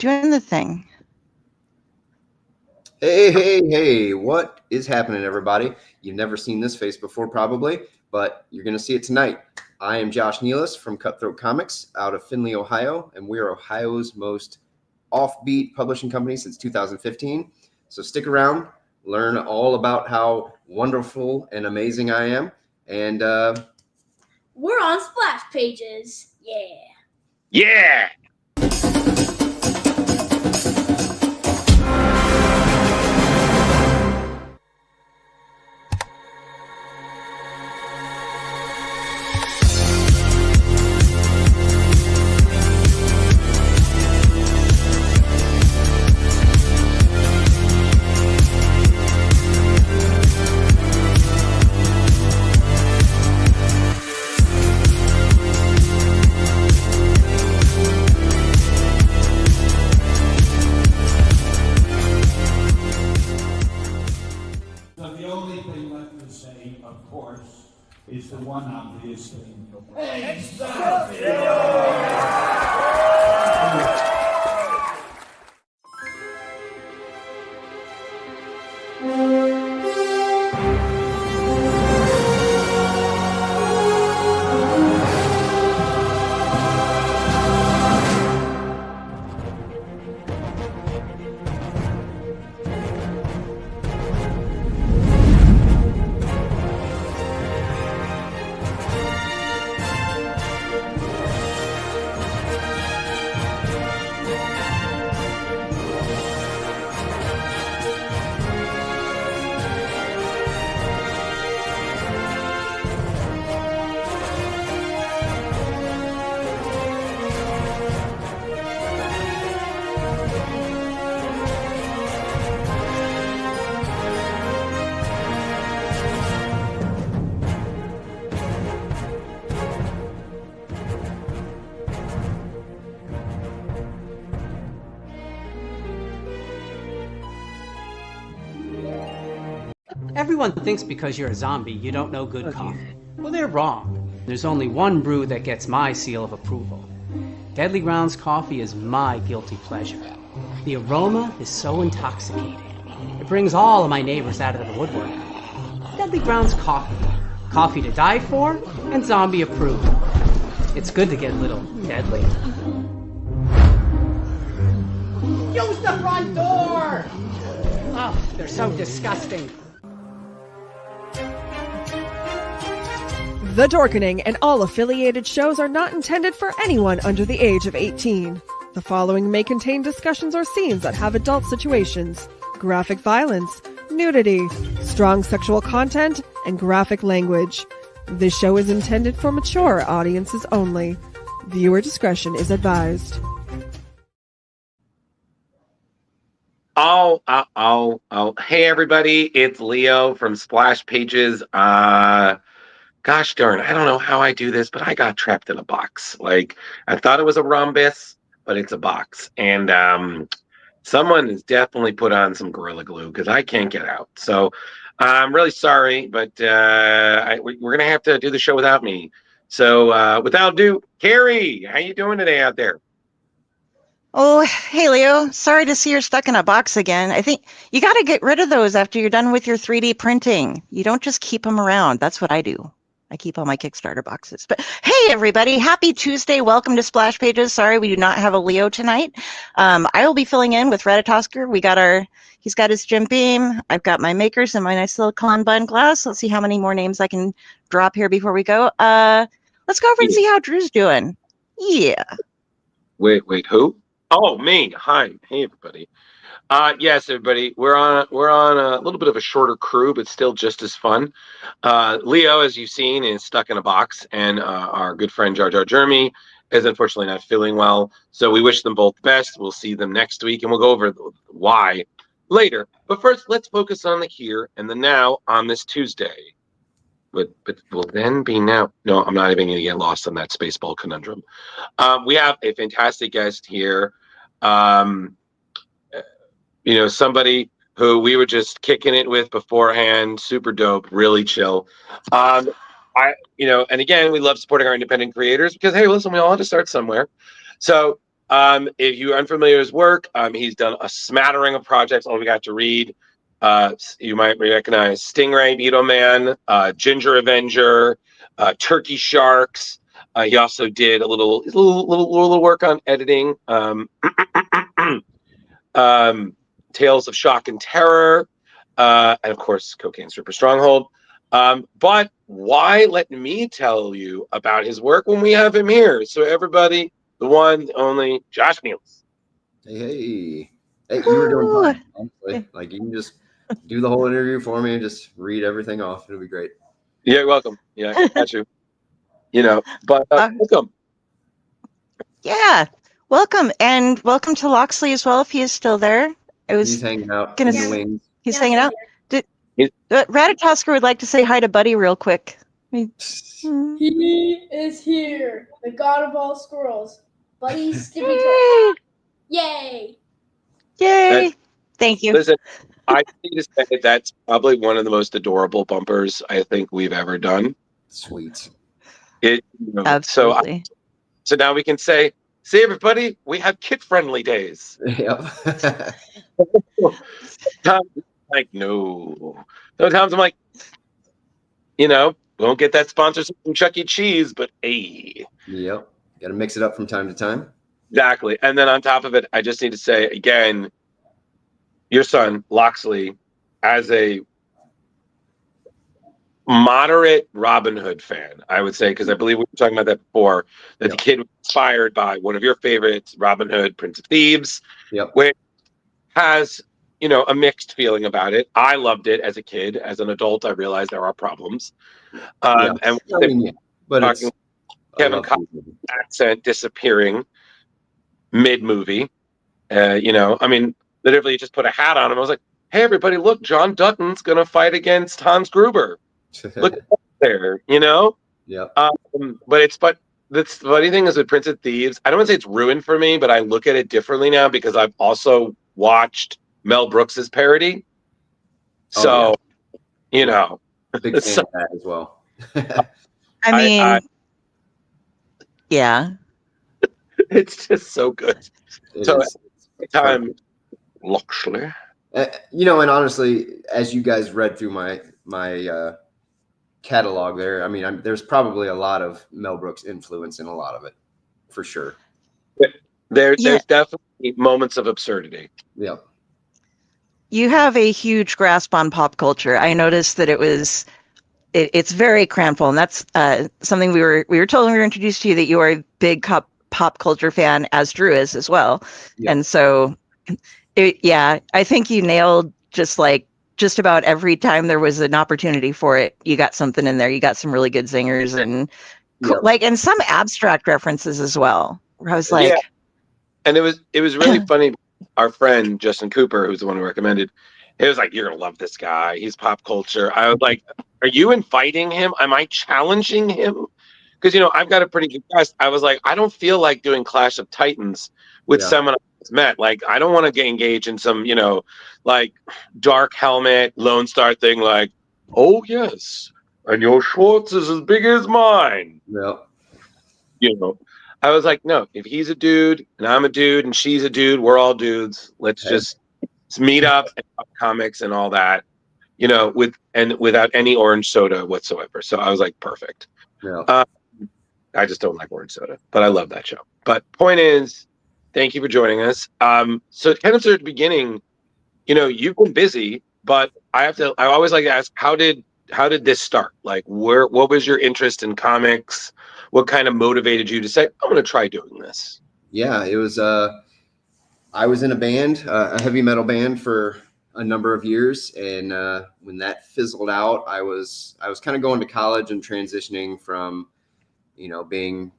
doing the thing. Hey, what is happening, everybody? You've never seen this face before, probably, but you're going to see it tonight. I am Josh Nealis from Cutthroat Comics out of Findlay, Ohio, and we are Ohio's most offbeat publishing company since 2015. So stick around, learn all about how wonderful and amazing I am, and we're on splash pages. Yeah. Yeah. Is the one obvious thing. Everyone thinks because you're a zombie, you don't know good coffee. Well, they're wrong. There's only one brew that gets my seal of approval. Deadly Grounds coffee is my guilty pleasure. The aroma is so intoxicating. It brings all of my neighbors out of the woodwork. Deadly Grounds coffee. Coffee to die for and zombie approved. It's good to get a little deadly. Use the front door! Oh, they're so disgusting. The Dorkening and all affiliated shows are not intended for anyone under the age of 18. The following may contain discussions or scenes that have adult situations, graphic violence, nudity, strong sexual content, and graphic language. This show is intended for mature audiences only. Viewer discretion is advised. Oh. Hey, everybody. It's Leo from Splash Pages. Gosh darn, I don't know how I do this, but I got trapped in a box. Like, I thought it was a rhombus, but it's a box. And someone has definitely put on some Gorilla Glue because I can't get out. So I'm really sorry, but we're going to have to do the show without me. So without ado, Carrie, how you doing today out there? Oh, hey, Leo. Sorry to see you're stuck in a box again. I think you got to get rid of those after you're done with your 3D printing. You don't just keep them around. That's what I do. I keep all my Kickstarter boxes. But hey, everybody, happy Tuesday. Welcome to Splash Pages. Sorry, we do not have a Leo tonight. I will be filling in with Reditosker. He's got his Jim Beam. I've got my makers and my nice little Kanban glass. Let's see how many more names I can drop here before we go. Let's go over and see how Drew's doing. Yeah. Wait, who? Oh, me. Hi. Hey, everybody. Yes, everybody. We're on a little bit of a shorter crew, but still just as fun. Leo, as you've seen, is stuck in a box, and our good friend Jar Jar Jeremy is unfortunately not feeling well. So we wish them both the best. We'll see them next week, and we'll go over why later. But first, let's focus on the here and the now on this Tuesday. But will then be now. No, I'm not even going to get lost on that Spaceball conundrum. We have a fantastic guest here. Somebody who we were just kicking it with beforehand, super dope, really chill. And again, we love supporting our independent creators because, hey, listen, we all have to start somewhere. So If you're unfamiliar with his work, he's done a smattering of projects. All we got to read. You might recognize Stingray, Beetle Man, Ginger Avenger, Turkey Sharks. He also did a little work on editing. Tales of Shock and Terror, and of course, Cocaine Super Stronghold. But why let me tell you about his work when we have him here? So everybody, the one, the only, Josh Nealis. Hey, you were doing fine, honestly. Like, you can just do the whole interview for me and just read everything off. It'll be great. Yeah, you're welcome. Yeah, got you. But welcome. Yeah, welcome, and welcome to Loxley as well, if he is still there. He's hanging out in the wings. He's hanging out. Ratatosker would like to say hi to Buddy real quick. He is here, the god of all squirrels. Buddy Skippy. Yay! Yay! Thank you. Listen, I need to say that's probably one of the most adorable bumpers I think we've ever done. Sweet. Absolutely. So now we can say, see everybody, we have kid-friendly days. Yep. Like, no. Sometimes I'm like, we won't get that sponsorship from Chuck E. Cheese, but hey. Yep. Got to mix it up from time to time. Exactly. And then on top of it, I just need to say again, your son, Loxley, as a moderate Robin Hood fan, I would say, because I believe we were talking about that before, that the kid was inspired by one of your favorites, Robin Hood, Prince of Thieves, which has, a mixed feeling about it. I loved it as a kid. As an adult, I realized there are problems. And talking Kevin Costner's accent disappearing mid-movie. Literally just put a hat on him. I was like, hey, everybody, look, John Dutton's going to fight against Hans Gruber. Look there, Yeah. But the funny thing is with Prince of Thieves, I don't want to say it's ruined for me, but I look at it differently now because I've also watched Mel Brooks's parody. So, big fan of that as well. Yeah. It's just so good. Time, Loxley. And honestly, as you guys read through my catalog there, there's probably a lot of Mel Brooks influence in a lot of it, for sure. There's definitely moments of absurdity. Yep. You have a huge grasp on pop culture. I noticed that it's very cramped, and that's something we were told when we were introduced to you, that you are a big pop culture fan, as Drew is as well. Yep. And so, I think you nailed just about every time there was an opportunity for it. You got something in there. You got some really good zingers and and some abstract references as well. Where I was like, and it was really funny. Our friend Justin Cooper, who's the one who recommended, it was like, you're gonna love this guy. He's pop culture. I was like, are you inviting him? Am I challenging him? Because I've got a pretty good guest. I was like, I don't feel like doing Clash of Titans with someone I've met. Like, I don't want to get engaged in some, dark helmet Lone Star thing. Like, oh yes, and your Schwartz is as big as mine. Yep. I was like, no, if he's a dude and I'm a dude and she's a dude, we're all dudes. Let's just meet up and talk comics and all that, without any orange soda whatsoever. So I was like, perfect. Yeah. I just don't like orange soda, but I love that show. But point is, thank you for joining us. So kind of at the beginning, you've been busy, but I always like to ask, how did this start? Like, what was your interest in comics? What kind of motivated you to say, I'm going to try doing this? Yeah, it was, I was in a band, a heavy metal band for a number of years. And when that fizzled out, I was kind of going to college and transitioning from, being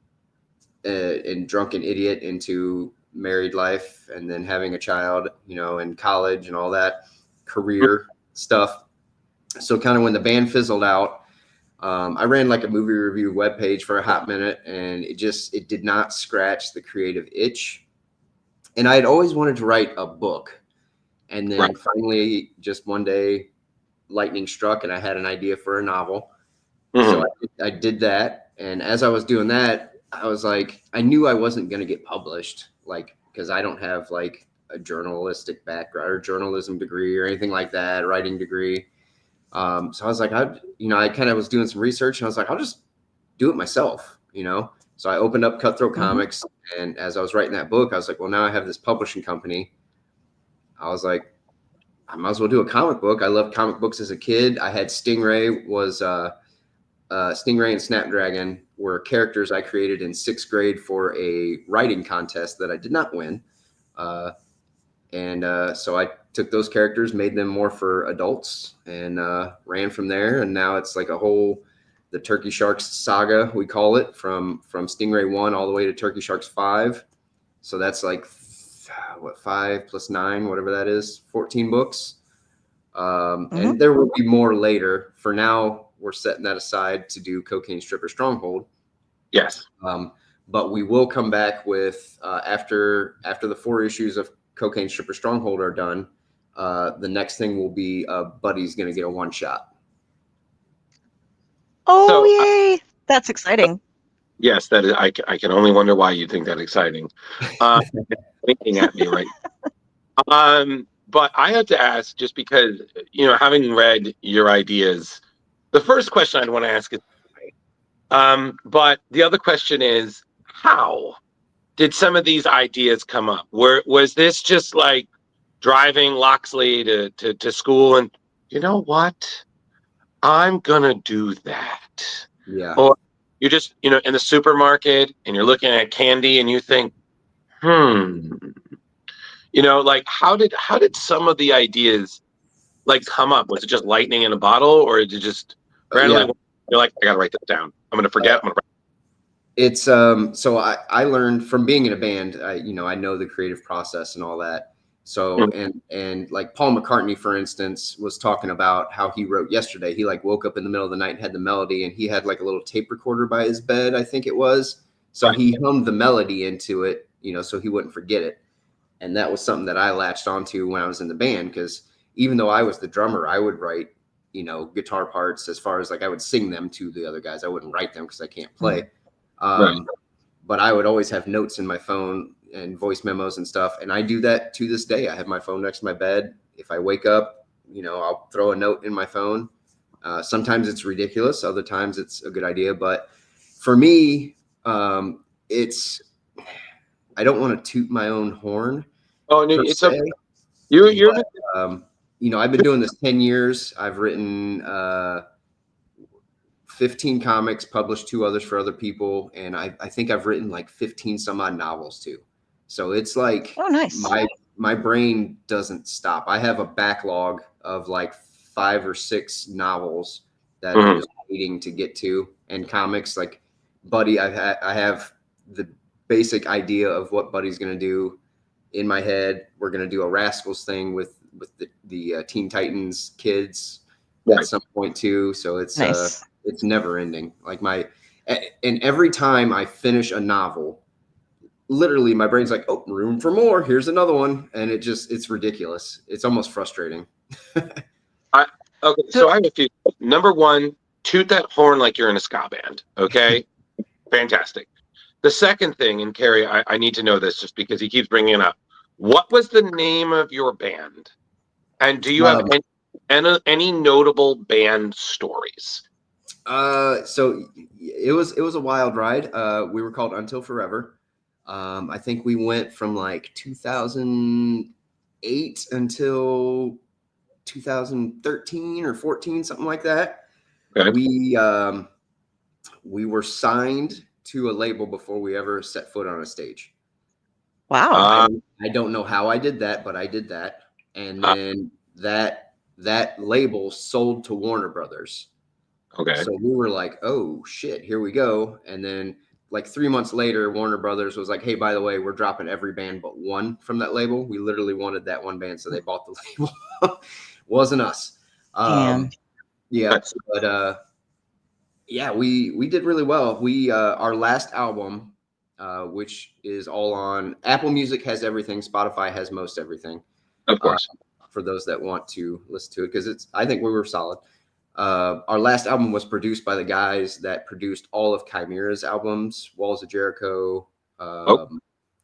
a drunken idiot into married life and then having a child, in college and all that career stuff. So kind of when the band fizzled out, I ran like a movie review webpage for a hot minute, and it did not scratch the creative itch. And I had always wanted to write a book. And then finally, just one day, lightning struck and I had an idea for a novel. Mm-hmm. So I did that. And as I was doing that, I was like, I knew I wasn't going to get published, like, because I don't have like a journalistic background or journalism degree or anything like that, writing degree. So I was like, I kind of was doing some research and I was like, I'll just do it myself, So I opened up Cutthroat Comics, and as I was writing that book, I was like, well, now I have this publishing company. I was like, I might as well do a comic book. I loved comic books as a kid. I had Stingray and Snapdragon were characters I created in 6th grade for a writing contest that I did not win. So I took those characters, made them more for adults, and ran from there. And now it's like the Turkey Sharks saga, we call it, from Stingray 1 all the way to Turkey Sharks 5. So that's like 5 + 9, whatever that is, 14 books. And there will be more later. For now, we're setting that aside to do Cocaine Stripper Stronghold. Yes. But we will come back with after the 4 issues of Cocaine Stripper Stronghold are done. The next thing will be Buddy's going to get a one-shot. Oh, yay! That's exciting. Yes, that is. I can only wonder why you think that exciting. Thinking at me right. But I had to ask, just because having read your ideas, the first question I'd want to ask is why. But the other question is, how did some of these ideas come up? Was this just like driving Loxley to school and you know what? I'm gonna do that. Yeah. Or you're just, in the supermarket and you're looking at candy and you think, like how did some of the ideas like come up? Was it just lightning in a bottle, or did you just randomly you're like, I gotta write this down. I'm gonna forget. It's so I learned from being in a band. I know the creative process and all that. So and like Paul McCartney, for instance, was talking about how he wrote yesterday. He like woke up in the middle of the night and had the melody, and he had like a little tape recorder by his bed, I think it was. So he hummed the melody into it, so he wouldn't forget it. And that was something that I latched onto when I was in the band, because even though I was the drummer, I would write, guitar parts as far as like I would sing them to the other guys. I wouldn't write them because I can't play. But I would always have notes in my phone and voice memos and stuff. And I do that to this day. I have my phone next to my bed. If I wake up, I'll throw a note in my phone. Sometimes it's ridiculous. Other times it's a good idea. But for me, I don't want to toot my own horn. Oh, no, it's okay. I've been doing this 10 years. I've written 15 comics, published 2 others for other people. And I think I've written like 15 some odd novels too. So it's like, oh, nice. My brain doesn't stop. I have a backlog of like 5 or 6 novels that I'm just waiting to get to, and comics. Like Buddy, I have the basic idea of what Buddy's going to do in my head. We're going to do a Rascals thing with the Teen Titans kids at some point too. So it's nice. It's never ending. Like and every time I finish a novel, literally my brain's like, oh, room for more. Here's another one. And it's ridiculous. It's almost frustrating. Okay. So I have a few. Number one, toot that horn like you're in a ska band. Okay. Fantastic. The second thing, and Carrie, I need to know this just because he keeps bringing it up. What was the name of your band? And do you have any notable band stories? So it was a wild ride. We were called Until Forever. I think we went from like 2008 until 2013 or 14, something like that. Okay. We were signed to a label before we ever set foot on a stage. Wow. I don't know how I did that, but I did that. And then that label sold to Warner Brothers. Okay. So we were like, oh shit, here we go. And then like 3 months later, Warner Brothers was like, hey, by the way, we're dropping every band but one from that label. We literally wanted that one band, so they bought the label. Wasn't us. Yeah, but we did really well. We our last album, which is all on Apple Music, has everything. Spotify has most everything. Of course. For those that want to listen to it, because I think we were solid. Our last album was produced by the guys that produced all of Chimera's albums, Walls of Jericho,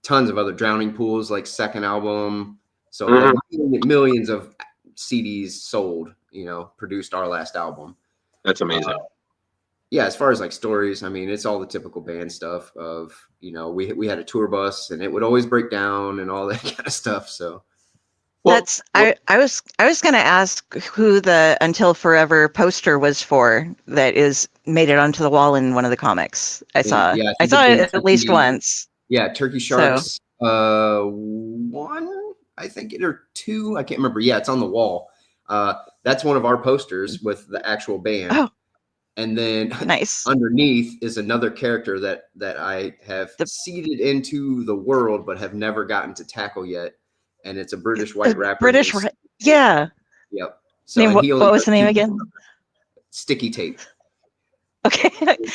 tons of other Drowning Pools, like second album. So like millions of CDs sold, produced our last album. That's amazing. Yeah, as far as like stories, I mean, it's all the typical band stuff of, we had a tour bus and it would always break down and all that kind of stuff. So I was going to ask who the Until Forever poster was for that made it onto the wall in one of the comics. I saw it at least once. Yeah, Turkey Sharks. One, I think or two. I can't remember. Yeah, it's on the wall. That's one of our posters with the actual band. Oh. And then nice. Underneath is another character that I have seeded into the world, but have never gotten to tackle yet. And it's a British white rapper. Yeah. Yep. So what was the name again? Sticky Tape. Okay.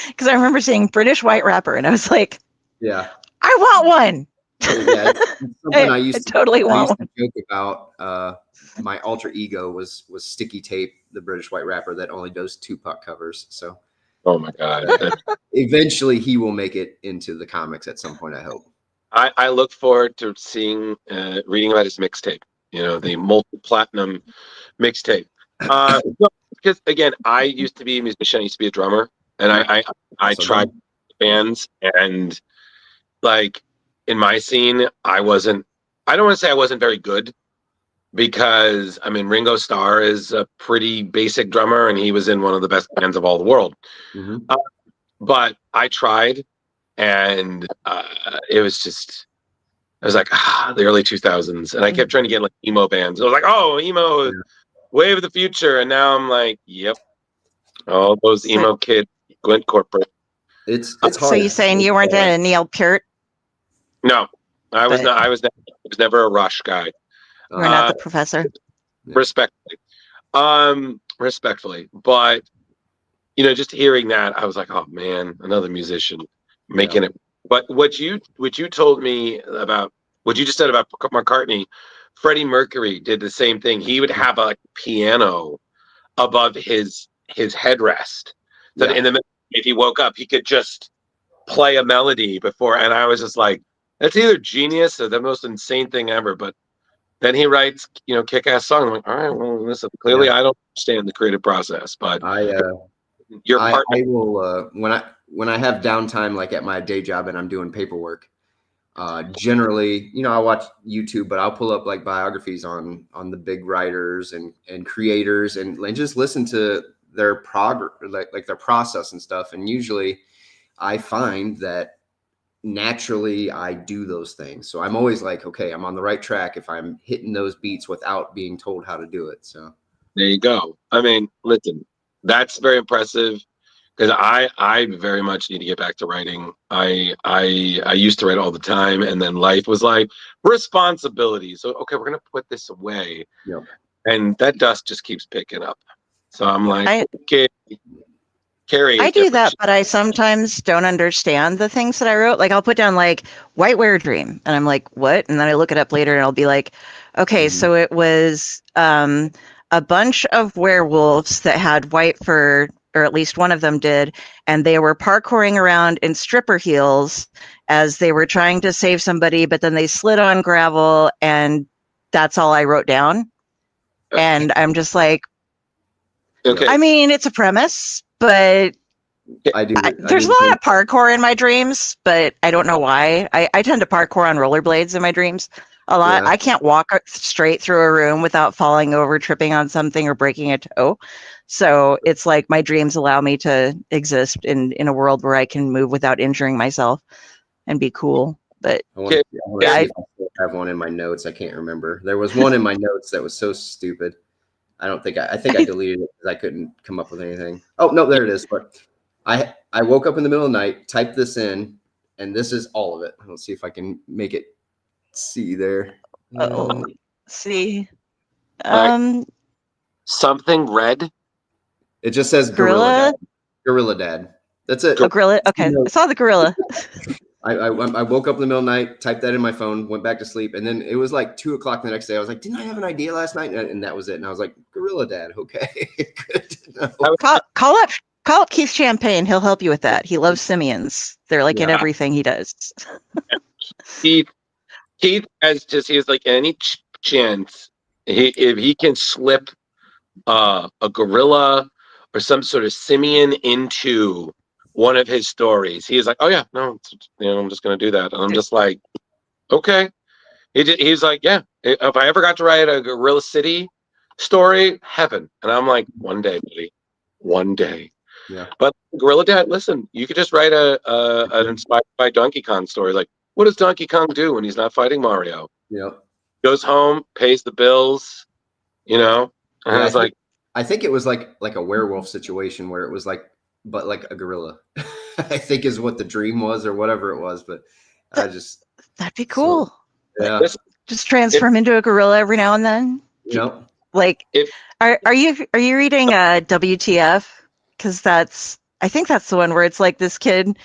Because I remember saying British white rapper, and I was like, yeah, I want one. Yeah, it's something I used to joke about. My alter ego was Sticky Tape, the British white rapper that only does Tupac covers. So, oh my God! Eventually, he will make it into the comics at some point. I hope. I look forward to reading about his mixtape. The multi-platinum mixtape. Because again, I used to be a musician. I used to be a drummer, and I tried bands, and like in my scene, I don't want to say I wasn't very good. Because Ringo Starr is a pretty basic drummer, and he was in one of the best bands of all the world. But I tried, and it was like the early 2000s, and I kept trying to get like emo bands. I was like, oh, emo, wave of the future, and now I'm like, yep, all those emo kids went corporate. It's hard. So you saying you weren't a Neil Peart? No, I was not. I was never a Rush guy. We're not the Professor. Respectfully. But, just hearing that, I was like, oh man, another musician making it. But what you told me about, what you just said about McCartney, Freddie Mercury did the same thing. He would have a piano above his headrest. So in the middle, if he woke up, he could just play a melody before. And I was just like, that's either genius or the most insane thing ever. But then he writes, kick-ass song. I'm like, all right, well, listen, clearly I don't understand the creative process, but I will when I have downtime, like at my day job and I'm doing paperwork, generally, I watch YouTube, but I'll pull up like biographies on the big writers and creators and just listen to their progress, like their process and stuff. And usually I find that naturally I do those things. So I'm always like, okay, I'm on the right track if I'm hitting those beats without being told how to do it. So there you go. Listen, that's very impressive because I very much need to get back to writing. I used to write all the time, and then life was like responsibility. So okay, we're gonna put this away. Yep. And that dust just keeps picking up. So I'm like, okay. Carrie, I do that, but I sometimes don't understand the things that I wrote. Like I'll put down like White Were Dream, and I'm like, what? And then I look it up later, and I'll be like, okay, so it was a bunch of werewolves that had white fur, or at least one of them did, and they were parkouring around in stripper heels as they were trying to save somebody, but then they slid on gravel, and that's all I wrote down. And I'm just like, okay. It's a premise, but there's a lot of parkour in my dreams, but I don't know why. I tend to parkour on rollerblades in my dreams a lot. Yeah. I can't walk straight through a room without falling over, tripping on something, or breaking a toe. So it's like my dreams allow me to exist in a world where I can move without injuring myself and be cool. But I have one in my notes. I can't remember. There was one in my notes that was so stupid. I think I deleted it because I couldn't come up with anything. Oh, no, there it is. But I woke up in the middle of the night, typed this in, and this is all of it. Let's see if I can make it see there. See. Something red? It just says Gorilla Dad. Gorilla Dad. That's it. Oh, gorilla. Okay. I saw the gorilla. I woke up in the middle of the night, typed that in my phone, went back to sleep, and then it was like 2:00 the next day. I was like, didn't I have an idea last night? And that was it. And I was like, Gorilla Dad, okay, good to know. Call up Keith Champagne. He'll help you with that. He loves simians. They're like in everything he does. Keith has like any chance, if he can slip a gorilla or some sort of simian into one of his stories, he's like, oh yeah, no, I'm just gonna do that. And I'm just like, okay. He's like, yeah, if I ever got to write a Gorilla City story, heaven. And I'm like, one day, buddy, one day. Yeah. But Gorilla Dad, listen, you could just write an inspired by Donkey Kong story. Like, what does Donkey Kong do when he's not fighting Mario? Yeah. Goes home, pays the bills, And I was like, I think it was like a werewolf situation where it was like, but like a gorilla, I think is what the dream was or whatever it was. But that'd be cool. So, yeah. Just transform into a gorilla every now and then. Like, are you reading WTF? Because I think that's the one where it's like this kid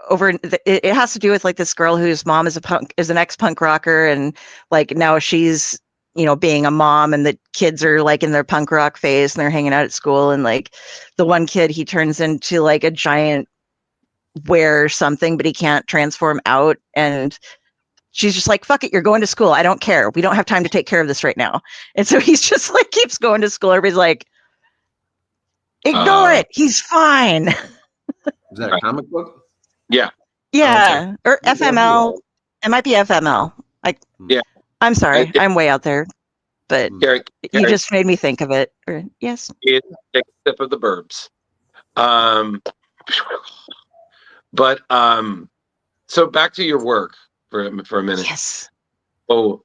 it has to do with like this girl whose mom is an ex-punk rocker, and like now she's being a mom, and the kids are like in their punk rock phase and they're hanging out at school, and like the one kid, he turns into like a giant were or something, but he can't transform out, and she's just like, fuck it, you're going to school, I don't care, we don't have time to take care of this right now. And so he's just like keeps going to school. Everybody's like, ignore it, he's fine. Is that a comic book? Yeah. Yeah. Okay. Or FML. It might be FML. Yeah. I'm sorry, I'm way out there, but you just made me think of it. Yes. Take a sip of the burbs. But so back to your work for a minute. Yes. Oh,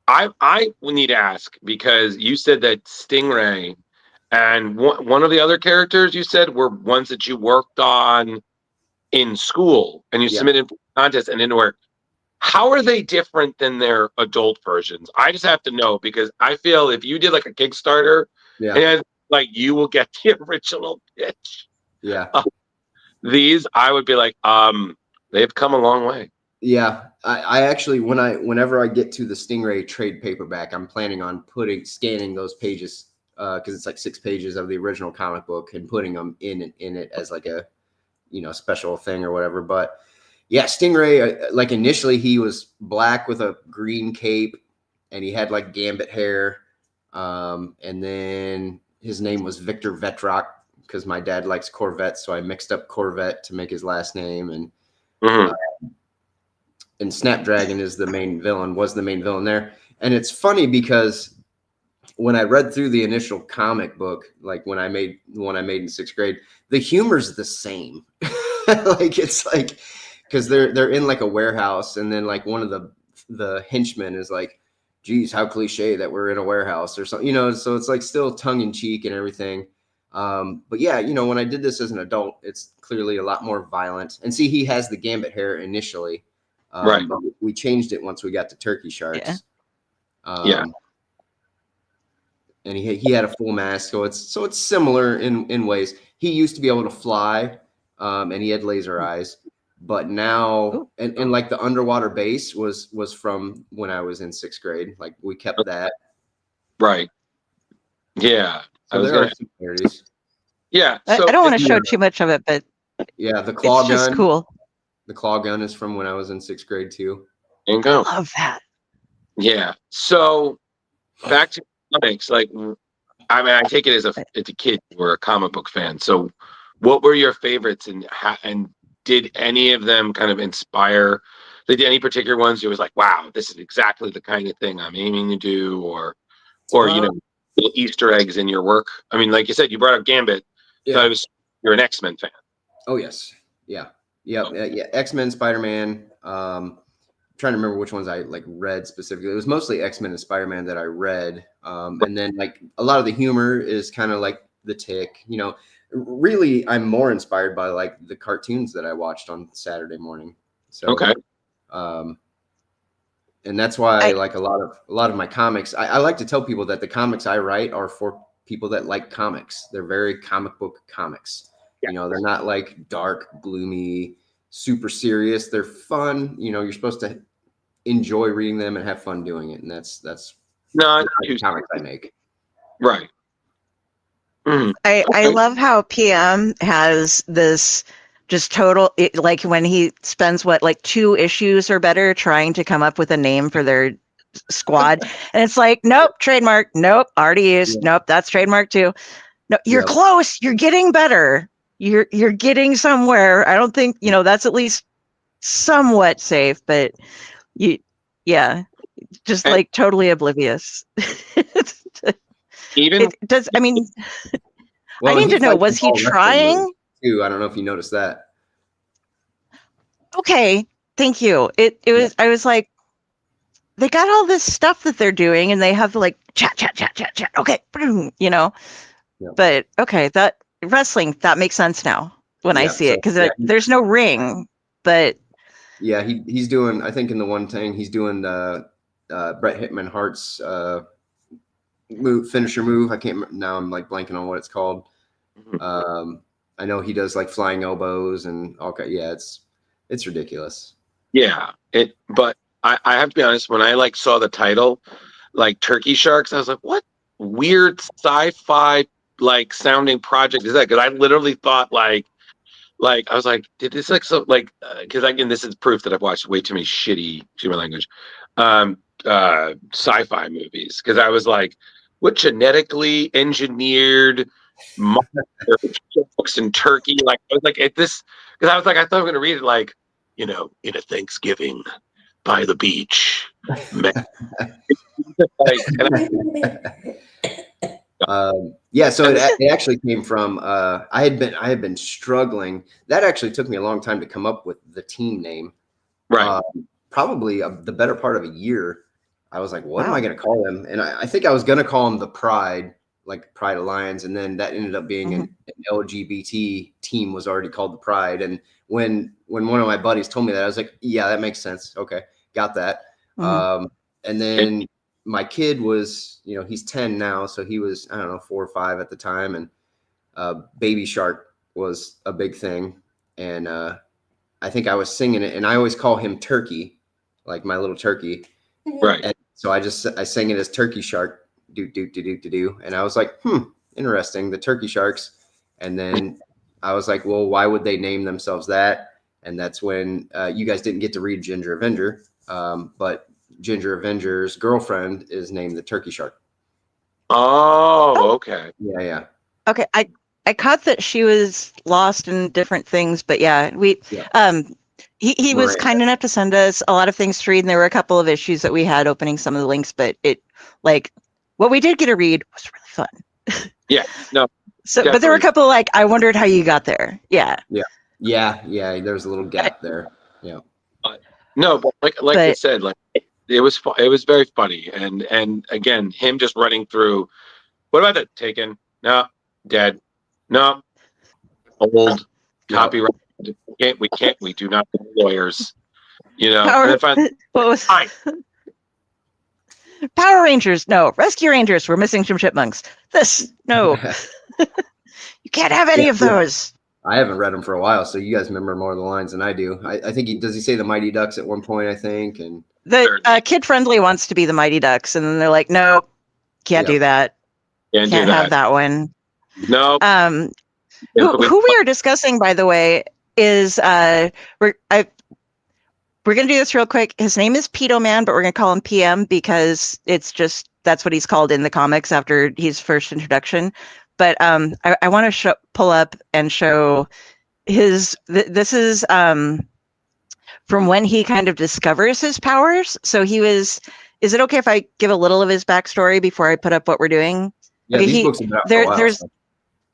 I need to ask, because you said that Stingray and one of the other characters you said were ones that you worked on in school, and you submitted for contests and didn't work. How are they different than their adult versions? I just have to know, because I feel if you did like a Kickstarter, and like you will get the original pitch. Yeah. These, I would be like, they've come a long way. Yeah, I actually, whenever I get to the Stingray trade paperback, I'm planning on scanning those pages, because it's like 6 pages of the original comic book, and putting them in it as like a special thing or whatever. But yeah, Stingray, like initially he was black with a green cape, and he had like gambit hair, and then his name was Victor Vetrock, because my dad likes Corvettes, so I mixed up Corvette to make his last name. And and Snapdragon was the main villain there. And it's funny because when I read through the initial comic book, like when I made the one I made in 6th grade, the humor's the same. Like it's like, because they're in like a warehouse, and then like one of the henchmen is like, geez, how cliche that we're in a warehouse or something, so it's like still tongue in cheek and everything. But yeah, when I did this as an adult, it's clearly a lot more violent. And see, he has the gambit hair initially. Right. But we changed it once we got to Turkey Sharks. Yeah. And he had a full mask, so it's similar in ways. He used to be able to fly, and he had laser eyes. But now, and like the underwater base was from when I was in 6th grade. Like we kept that. Right. Yeah. So there are similarities. Yeah. So I don't want to show too much of it, but yeah, the claw gun. It's just cool. The claw gun is from when I was in 6th grade too. There you go. I love that. Yeah. So back to comics. Like, I mean, I take it as a kid, you were a comic book fan. So what were your favorites, and did any of them kind of inspire? Did any particular ones you was like, wow, this is exactly the kind of thing I'm aiming to do, or little Easter eggs in your work? I mean, like you said, you brought up Gambit. Yeah. So you're an X-Men fan. Oh yes. Yeah. Yeah. X-Men, Spider-Man. Trying to remember which ones I like read specifically. It was mostly X-Men and Spider-Man that I read. And then like a lot of the humor is kind of like The Tick, really I'm more inspired by like the cartoons that I watched on Saturday morning. So, okay. And that's why I like a lot of my comics. I like to tell people that the comics I write are for people that like comics. They're very comic book comics. Yeah. They're not like dark, gloomy super serious. They're fun. You know, you're supposed to enjoy reading them and have fun doing it, and that's Not the too comics I make. right. Mhm. I Okay. love how PM has this just total, like when he spends like 2 issues or better trying to come up with a name for their squad, and it's like, nope, trademark, nope, already used, nope, that's trademark too. No, you're Yep. close, you're getting better, you're getting somewhere. I don't think, you know, that's at least somewhat safe, but yeah, just And like totally oblivious. even It does. I mean, Well, I and need he to know, fights was in he all wrestling movies, trying? too. I don't know if you noticed that. Okay, thank you. It was. I was like, they got all this stuff that they're doing, and they have like chat. Okay, boom, you know. Yeah. But okay, that wrestling, that makes sense now when I Yeah, see it, because yeah, there's no ring. But yeah, he's doing. I think in the one thing he's doing the Bret Hitman Hart's finisher move. I can't remember, now I'm like blanking on what it's called. I know he does like flying elbows and okay, yeah, it's ridiculous. yeah, but I have to be honest, when I like saw the title, like Turkey Sharks, I was like, what weird sci-fi like sounding project is that? Because I literally thought like I was like, did this like so like because again, this is proof that I've watched way too many shitty human language sci-fi movies. Because I was like, what genetically engineered monster sharks in Turkey? Like I was like at this because I was like, I thought I was gonna read it like, you know, in a Thanksgiving by the beach. Like, yeah, so it actually came from I had been struggling. That actually took me a long time to come up with the team name. right. Probably the better part of a year. I was like, what am Wow. I going to call them? And I think I was going to call them the Pride, like Pride Alliance, and then that ended up being an LGBT team was already called the Pride. And when one of my buddies told me that, I was like, yeah, that makes sense. Okay, got that. And then my kid was, you know, he's 10 now, so he was, I don't know, 4 or 5 at the time, and Baby Shark was a big thing. And I think I was singing it, and I always call him Turkey, like my little turkey. Right. And so I sang it as Turkey Shark, do do do do do do, and I was like, interesting, the Turkey Sharks. And then I was like, well, why would they name themselves that? And that's when you guys didn't get to read Ginger Avenger, but Ginger Avenger's girlfriend is named the Turkey Shark. Oh, okay. Yeah. Okay, I caught that she was lost in different things, but yeah, he was kind enough to send us a lot of things to read, and there were a couple of issues that we had opening some of the links, but it like what we did get to read was really fun. Yeah, no. So, but there were a couple like I wondered how you got there. Yeah. There's a little gap there. Yeah. No, but like I said, like it was very funny, and again, him just running through. What about that? Taken? No. Dead? No. Old. Copyright. We do not have lawyers. You know. Power, and then finally, what was Power Rangers? No. Rescue Rangers. We're missing some chipmunks. No. You can't have any of those. I haven't read them for a while, so you guys remember more of the lines than I do. I think does he say the Mighty Ducks at one point? I think, and the Kid Friendly wants to be the Mighty Ducks, and then they're like, no, can't do that. Can't have that one. No. Who we are discussing, by the way, is we're gonna do this real quick. His name is Pedo Man, but we're gonna call him PM because it's just that's what he's called in the comics after his first introduction. But I want to pull up and show his. This is from when he kind of discovers his powers. So he was. Is it okay if I give a little of his backstory before I put up what we're doing? Yeah, okay, these books have been out for a while, there's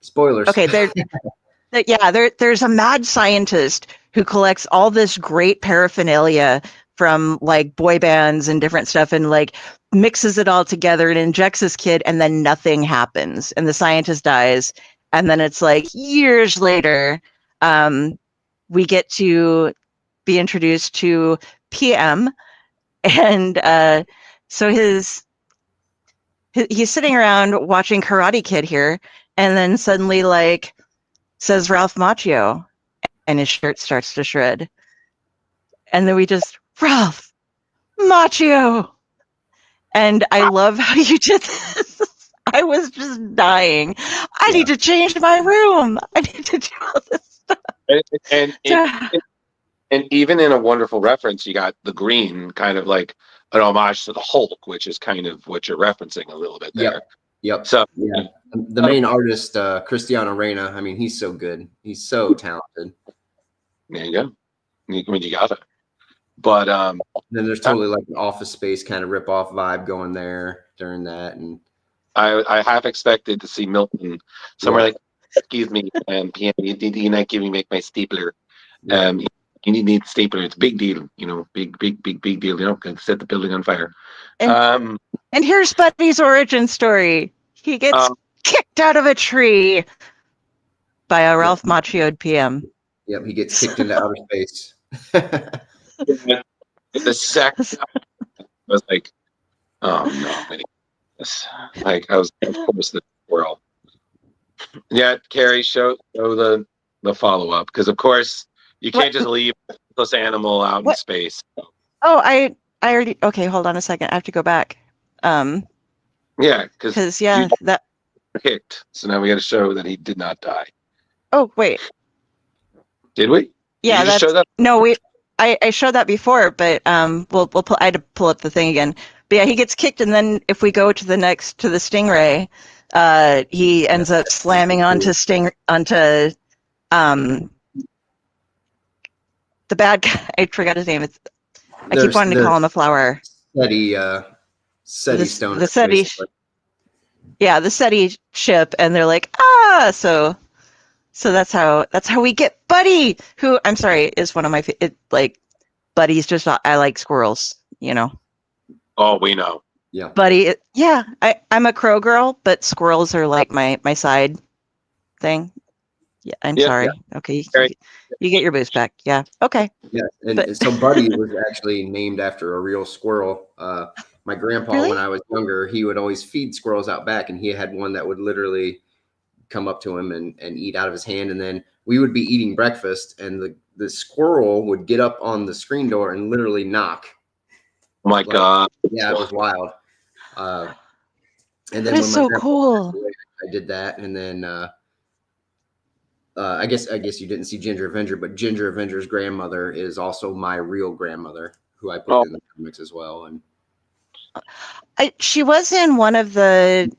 spoilers. Okay, there's a mad scientist who collects all this great paraphernalia from like boy bands and different stuff and like mixes it all together and injects this kid, and then nothing happens and the scientist dies. And then it's like years later, we get to be introduced to PM, and so he's sitting around watching Karate Kid here, and then suddenly like says Ralph Macchio, and his shirt starts to shred. And then we just, Ralph, Machio. And I love how you did this. I was just dying. I need to change my room. I need to do all this stuff. And even in A Wonderful Reference, you got the green, kind of like an homage to the Hulk, which is kind of what you're referencing a little bit there. Yep. So yeah, the main artist, Cristiano Reina. I mean, he's so good. He's so talented. There you go. I mean, you got it. But then there's totally like an Office Space kind of rip-off vibe going there during that, and I have expected to see Milton somewhere like, excuse me, PM, you not give me make my stapler. You need stapler. It's a big deal, you know, big deal. You know, can set the building on fire. And here's Buddy's origin story. He gets kicked out of a tree by a Ralph Macchio'd PM. Yep, he gets kicked into outer space. The second I was like, oh no, like I was, of course, the squirrel. Yeah, Carrie, show the follow-up, because of course you can't just leave this animal out in space. Oh, I already, okay, hold on a second. I have to go back. Yeah, because that kicked. So now we got to show that he did not die. Oh, wait. Did we? Yeah, did you show that? No, I showed that before, but we'll pull, I had to pull up the thing again. But yeah, he gets kicked, and then if we go to the stingray, he ends up slamming onto the bad guy. I forgot his name. I keep wanting to call him a flower. SETI stone. The SETI. Yeah, the SETI ship, and they're like, so that's how we get Buddy, who, I'm sorry, is one of my Buddy's just, I like squirrels, you know. Oh, we know. Yeah. Buddy, I'm a crow girl, but squirrels are like my side thing. Yeah, I'm sorry. Yeah. Okay, you get your boost back. Yeah. Okay. Yeah, and so Buddy was actually named after a real squirrel. My grandpa, when I was younger, he would always feed squirrels out back, and he had one that would literally come up to him and eat out of his hand. And then we would be eating breakfast, and the squirrel would get up on the screen door and literally knock. Oh my God. Yeah, it was wild. And then that is so cool. I did that, and then I guess you didn't see Ginger Avenger, but Ginger Avenger's grandmother is also my real grandmother, who I put in the comics as well. And she was in one of the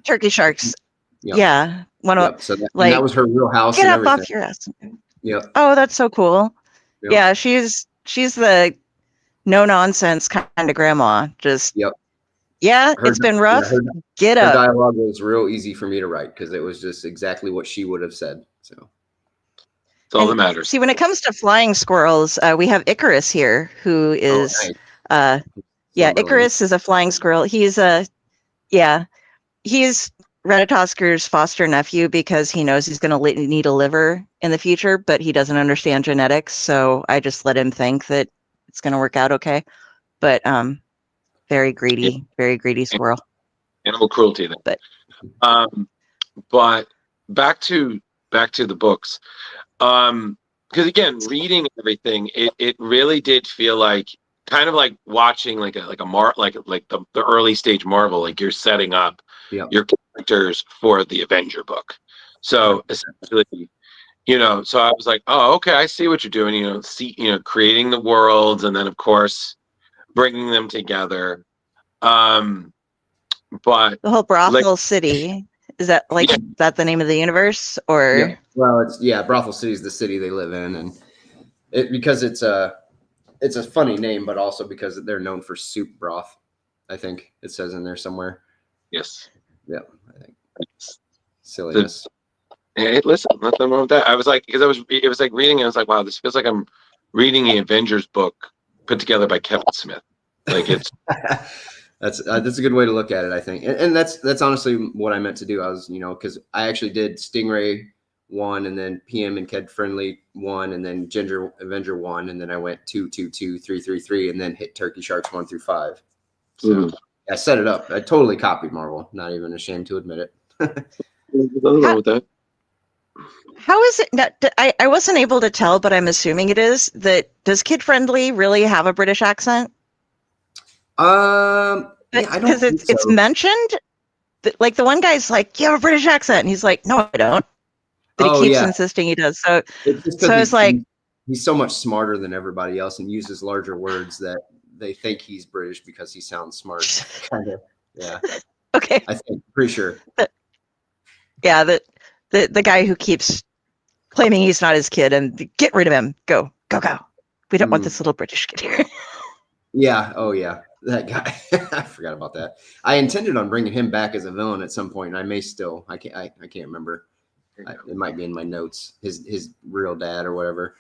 Turkey Sharks. Yep. Yeah, so that was her real house. Get up off your ass. Yeah. Oh, that's so cool. Yep. Yeah, she's the no nonsense kind of grandma. Just yeah, it's been rough. Get up. Her dialogue was real easy for me to write because it was just exactly what she would have said. So that's all that matters. See, when it comes to flying squirrels, we have Icarus here, who is Icarus is a flying squirrel. He's Ratatosker's foster nephew because he knows he's going to need a liver in the future, but he doesn't understand genetics. So I just let him think that it's going to work out okay. But very greedy squirrel. Animal cruelty then. But back to the books. Because again, reading everything, it really did feel like kind of like watching like the early stage Marvel, like you're setting up your characters for the Avenger book. So essentially, so I was like, oh, okay, I see what you're doing. Creating the worlds, and then of course bringing them together. But the whole Brothel City, is that that the name of the universe, or? Yeah. Well, Brothel City is the city they live in, and because it's a funny name, but also because they're known for soup broth. I think it says in there somewhere. Yes. Yeah, I think silliness. Hey, listen, nothing wrong with that. I was like, because it was like reading, and I was like, wow, this feels like I'm reading an Avengers book put together by Kevin Smith. Like it's that's a good way to look at it, I think, and that's honestly what I meant to do. I was, because I actually did Stingray 1, and then PM and Kid Friendly 1, and then Ginger Avenger 1, and then I went 2, 2, 2, 3, 3, 3, and then hit Turkey Sharks 1 through 5. So I set it up. I totally copied Marvel. Not even ashamed to admit it. Nothing wrong with that. How is it? I wasn't able to tell, but I'm assuming it is. Does Kid Friendly really have a British accent? Yeah, I don't Because think it's so. mentioned. Like the one guy's like, "You have a British accent," and he's like, "No, I don't." But he Oh keeps yeah, insisting he does. So, it's just so I was because like, he's so much smarter than everybody else and uses larger words that they think he's British because he sounds smart. Kind of. Yeah, okay, I think pretty sure. yeah, the guy who keeps claiming he's not his kid and get rid of him. Go, go, go. We don't want this little British kid here. Yeah. Oh yeah, that guy. I forgot about that. I intended on bringing him back as a villain at some point, and I may still. I can't remember. It might be in my notes. His real dad or whatever.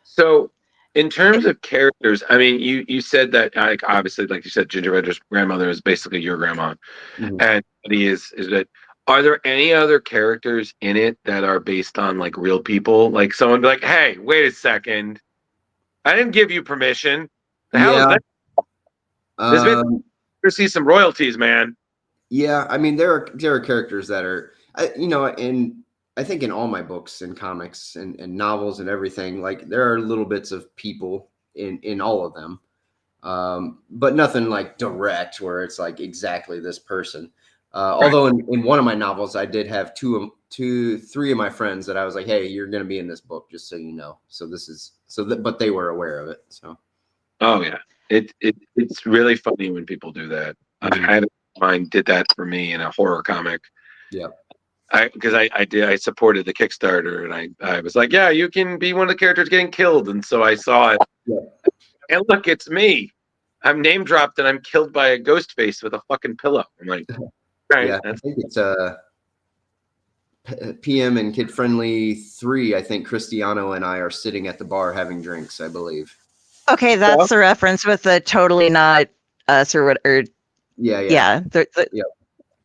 So, in terms of characters, I mean, you said that, like, obviously, like you said, Gingerbread's grandmother is basically your grandma, and he is that. Are there any other characters in it that are based on like real people? Like someone be like, "Hey, wait a second, I didn't give you permission. The hell is that? There's been to see some royalties, man." Yeah, I mean there are characters that are, and I think in all my books and comics and novels and everything, like there are little bits of people in all of them, but nothing like direct where it's like exactly this person. Although in one of my novels, I did have three of my friends that I was like, "Hey, you're going to be in this book, just so you know." So but they were aware of it. So. Oh yeah, it's really funny when people do that. I had mine did that for me in a horror comic. Yeah. Because I supported the Kickstarter, and I was like, yeah, you can be one of the characters getting killed, and so I saw it. Yeah. And look, it's me. I'm name dropped, and I'm killed by a ghost face with a fucking pillow. I'm like, right. Yeah, I think it's PM and Kid Friendly 3. I think Cristiano and I are sitting at the bar having drinks, I believe. Okay, that's the reference with the totally not us or what? Or yeah.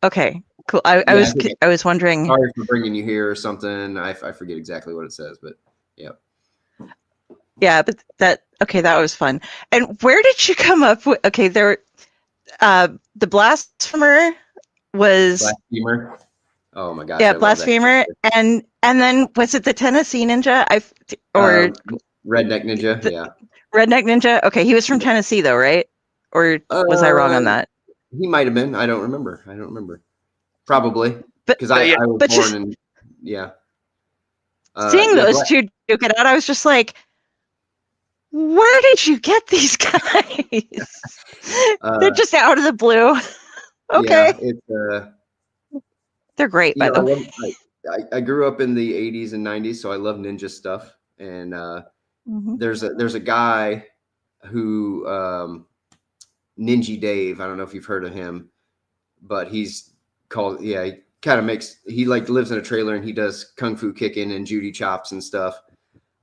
Okay, cool. I was wondering. Sorry for bringing you here or something. I forget exactly what it says, but yeah. Yeah, but that was fun. And where did you come up with? Okay, the blasphemer was blasphemer. Oh my gosh! Yeah, blasphemer, and then was it the Tennessee Ninja? Redneck Ninja? Yeah. Redneck Ninja. Okay, he was from Tennessee though, right? Or was I wrong on that? He might have been. I don't remember. Probably because I was born in seeing those two duke it out, I was just like, where did you get these guys? They're just out of the blue. Okay. Yeah, it's they're great, by the way. I grew up in the 80s and 90s, so I love ninja stuff. And there's a guy who Ninja Dave. I don't know if you've heard of him, but he's called he kind of lives in a trailer and he does kung fu kicking and Judy chops and stuff.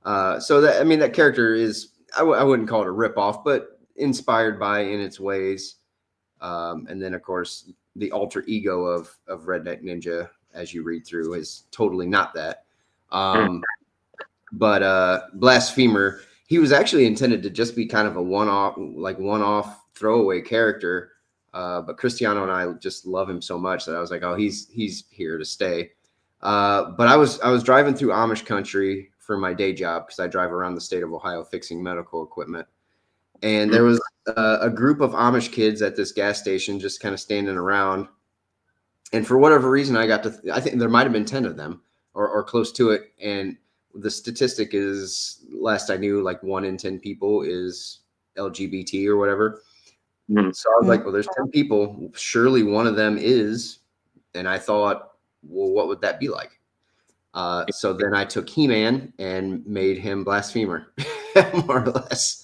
So that character is I wouldn't call it a ripoff, but inspired by in its ways. And then of course the alter ego of Redneck Ninja, as you read through, is totally not that. But Blasphemer, he was actually intended to just be kind of a one-off throwaway character. But Cristiano and I just love him so much that I was like, oh, he's here to stay. But I was driving through Amish country for my day job because I drive around the state of Ohio fixing medical equipment. And there was a group of Amish kids at this gas station just kind of standing around. And for whatever reason, I think there might have been 10 of them or close to it. And the statistic is, last I knew, like 1 in 10 people is LGBT or whatever. So I was like, well, there's 10 people. Surely one of them is. And I thought, well, what would that be like? So then I took He-Man and made him Blasphemer, more or less.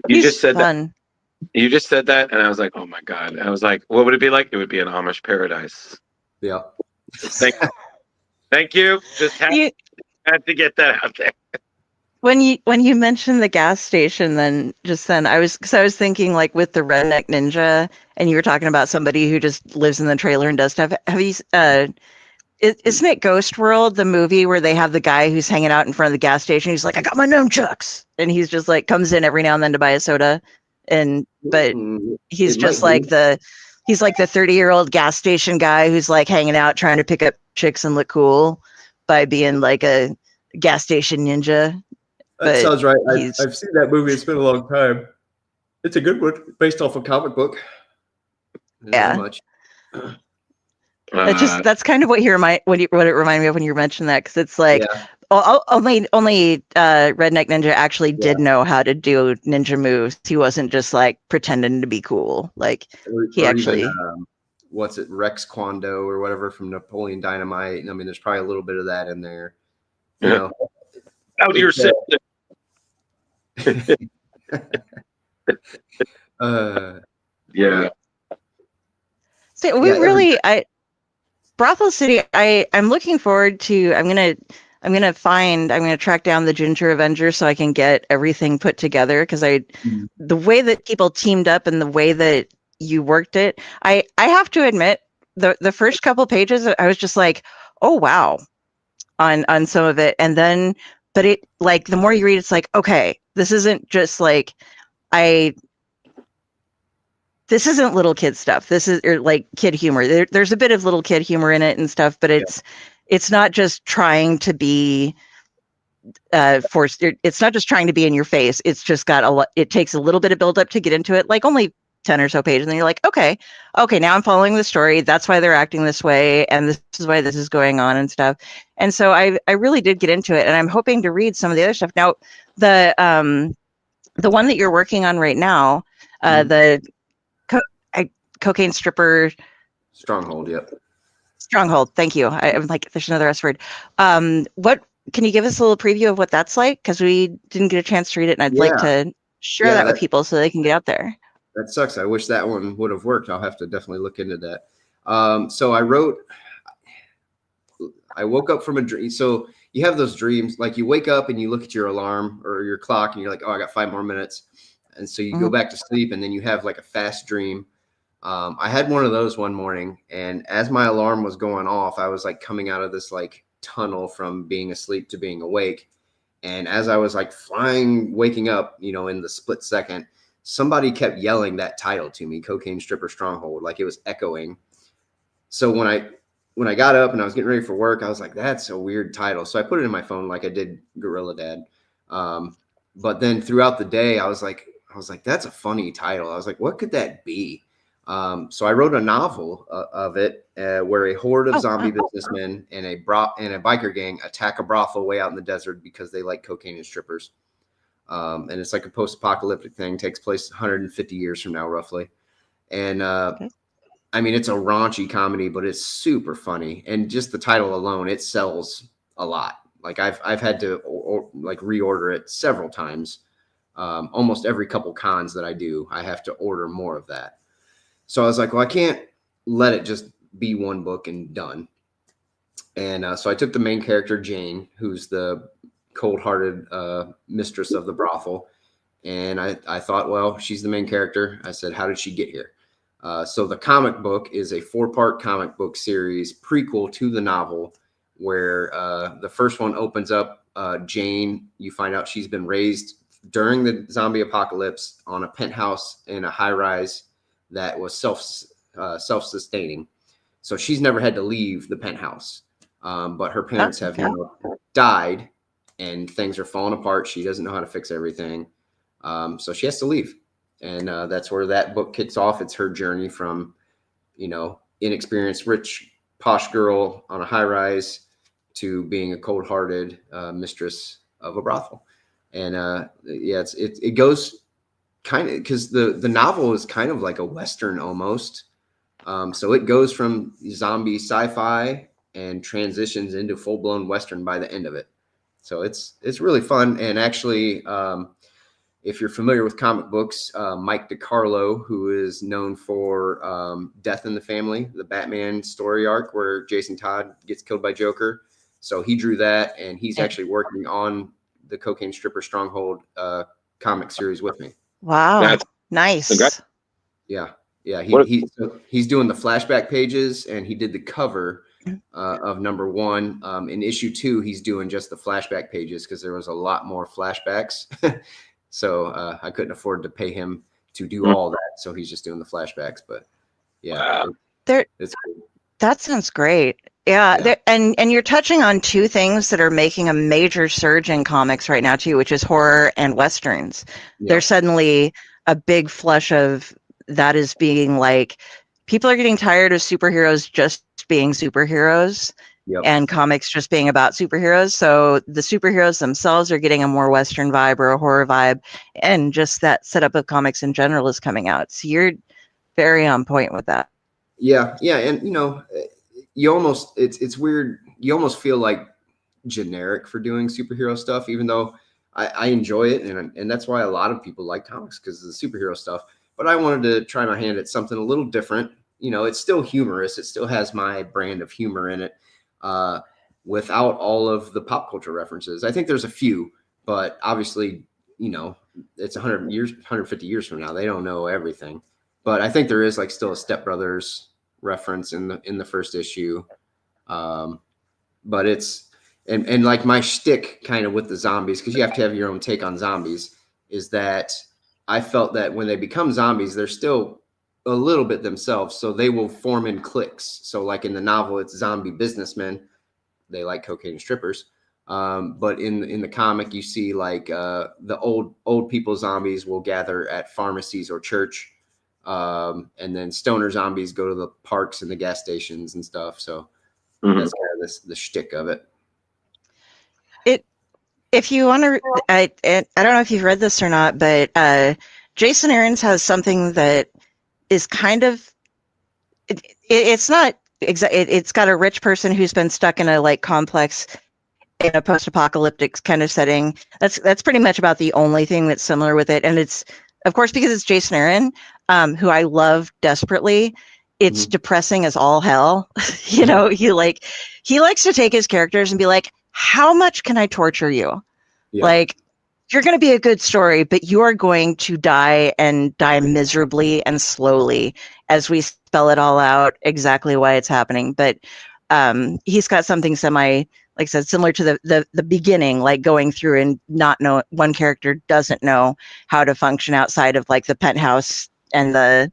You just said that. You just said that, and I was like, "Oh my god!" I was like, "What would it be like?" It would be an Amish paradise. Yeah. Thank you. Just had to get that out there. When you mentioned the gas station, then I was thinking like with the Redneck Ninja, and you were talking about somebody who just lives in the trailer and does stuff. Have you? Isn't it Ghost World, the movie where they have the guy who's hanging out in front of the gas station? He's like, I got my nunchucks. And he's just like, comes in every now and then to buy a soda. But he's just like he's like the 30-year-old gas station guy who's like hanging out trying to pick up chicks and look cool by being like a gas station ninja. That sounds right. he's- I've seen that movie. It's been a long time. It's a good one, based off a comic book. Not Yeah. much. That's kind of what it reminded me of when you mentioned that, because it's like Yeah. only Redneck Ninja actually did know how to do ninja moves. He wasn't just like pretending to be cool. Like he actually even, what's it, Rex Kwon Do or whatever from Napoleon Dynamite. I mean, there's probably a little bit of that in there. You know, out your system. Yeah. So we really, Brothel City. I'm looking forward to. I'm gonna track down the Ginger Avenger so I can get everything put together, because the way that people teamed up and the way that you worked it, I have to admit, the first couple pages I was just like, oh wow, on some of it, and then but it, like, the more you read, it's like, okay, this isn't just like this isn't little kid stuff. This is like kid humor. There's a bit of little kid humor in it and stuff, but it's not just trying to be forced. It's not just trying to be in your face. It's just got a lot. It takes a little bit of build up to get into it, like only 10 or so pages, and then you're like, okay, now I'm following the story. That's why they're acting this way, and this is why this is going on and stuff. And so I really did get into it, and I'm hoping to read some of the other stuff. Now, the one that you're working on right now, the cocaine stripper Stronghold. Yep. Stronghold. Thank you. I'm like, there's another S word. What can you give us a little preview of what that's like? Because we didn't get a chance to read it, and I'd like to share that with people so they can get out there. That sucks. I wish that one would have worked. I'll have to definitely look into that. So I woke up from a dream. So you have those dreams, like you wake up and you look at your alarm or your clock and you're like, oh, I got 5 more minutes. And so you go back to sleep, and then you have like a fast dream. I had one of those one morning, and as my alarm was going off, I was like coming out of this like tunnel from being asleep to being awake. And as I was like waking up, in the split second, somebody kept yelling that title to me, Cocaine Stripper Stronghold, like it was echoing. So when I got up and I was getting ready for work, I was like, that's a weird title. So I put it in my phone like I did Gorilla Dad. But then throughout the day, I was like, that's a funny title. I was like, what could that be? So I wrote a novel of it where a horde of zombie businessmen and a biker gang attack a brothel way out in the desert because they like cocaine and strippers. And it's like a post-apocalyptic thing, takes place 150 years from now, roughly. And I mean, it's a raunchy comedy, but it's super funny. And just the title alone, it sells a lot. Like I've had to reorder it several times. Almost every couple cons that I do, I have to order more of that. So I was like, well, I can't let it just be one book and done. And so I took the main character, Jane, who's the cold-hearted mistress of the brothel. And I thought, well, she's the main character. I said, how did she get here? So the comic book is a 4-part comic book series prequel to the novel, where the first one opens up Jane. You find out she's been raised during the zombie apocalypse on a penthouse in a high-rise that was self-sustaining. So she's never had to leave the penthouse. But her parents have died, and things are falling apart. She doesn't know how to fix everything. So she has to leave. And that's where that book kicks off. It's her journey from, inexperienced, rich, posh girl on a high rise to being a cold-hearted mistress of a brothel. And it goes kind of, because the novel is kind of like a Western almost. So it goes from zombie sci-fi and transitions into full-blown Western by the end of it. So it's really fun. And actually, if you're familiar with comic books, Mike DiCarlo, who is known for Death in the Family, the Batman story arc where Jason Todd gets killed by Joker. So he drew that, and he's actually working on the Cocaine Stripper Stronghold comic series with me. Wow. Nice. Yeah. He's doing the flashback pages, and he did the cover of number 1. In issue 2, he's doing just the flashback pages because there was a lot more flashbacks. So I couldn't afford to pay him to do all that. So he's just doing the flashbacks. But Yeah, Wow. it's cool. That sounds great. Yeah, Yeah. and you're touching on two things that are making a major surge in comics right now too, which is horror and westerns. Yeah. There's suddenly a big flush of that is being like people are getting tired of superheroes just being superheroes Yep. and comics just being about superheroes. So the superheroes themselves are getting a more western vibe or a horror vibe, and just that setup of comics in general is coming out. So you're very on point with that. Yeah, and you almost it's weird. You almost feel like generic for doing superhero stuff, even though I enjoy it, and that's why a lot of people like comics because of the superhero stuff. But I wanted to try my hand at something a little different. It's still humorous. It still has my brand of humor in it, without all of the pop culture references. I think there's a few, but obviously, it's 150 years from now. They don't know everything. But I think there is like still a Step Brothers reference in the first issue. But it's and like my shtick kind of with the zombies, because you have to have your own take on zombies, is that I felt that when they become zombies, they're still a little bit themselves. So they will form in cliques. So like in the novel, it's zombie businessmen. They like cocaine and strippers. But in the comic, you see like the old people zombies will gather at pharmacies or church. And then stoner zombies go to the parks and the gas stations and stuff. So that's kind of the shtick of it. If you want to, I don't know if you've read this or not, but Jason Aaron's has something that is kind of it's not it's got a rich person who's been stuck in a like complex in a post-apocalyptic kind of setting. That's pretty much about the only thing that's similar with it, and it's of course because it's Jason Aaron, who I love desperately. It's depressing as all hell. He likes to take his characters and be like, how much can I torture you? Yeah. Like, you're going to be a good story, but you are going to die and die miserably and slowly as we spell it all out exactly why it's happening. But he's got something like I said, similar to the beginning, like going through and not know one character doesn't know how to function outside of like the penthouse and the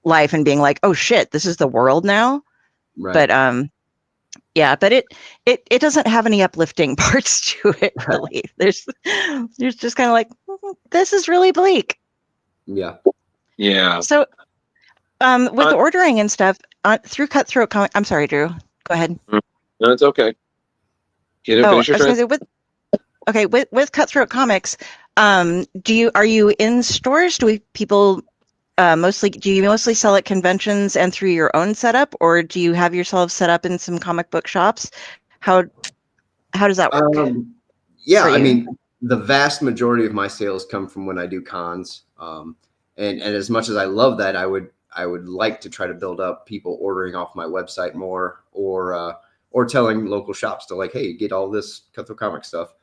life and being like, oh shit, this is the world now. Right. But yeah, but it doesn't have any uplifting parts to it really. There's just kind of like, this is really bleak. Yeah. So with the ordering and stuff through Cutthroat Comics, I'm sorry, Drew, go ahead. No, it's okay. Finish your say, with Cutthroat Comics, are you in stores? Do you mostly sell at conventions and through your own setup, or do you have yourself set up in some comic book shops? How does that work? Yeah, I mean, the vast majority of my sales come from when I do cons. And as much as I love that, I would like to try to build up people ordering off my website more, or telling local shops to like, hey, get all this Cutthroat Comic stuff.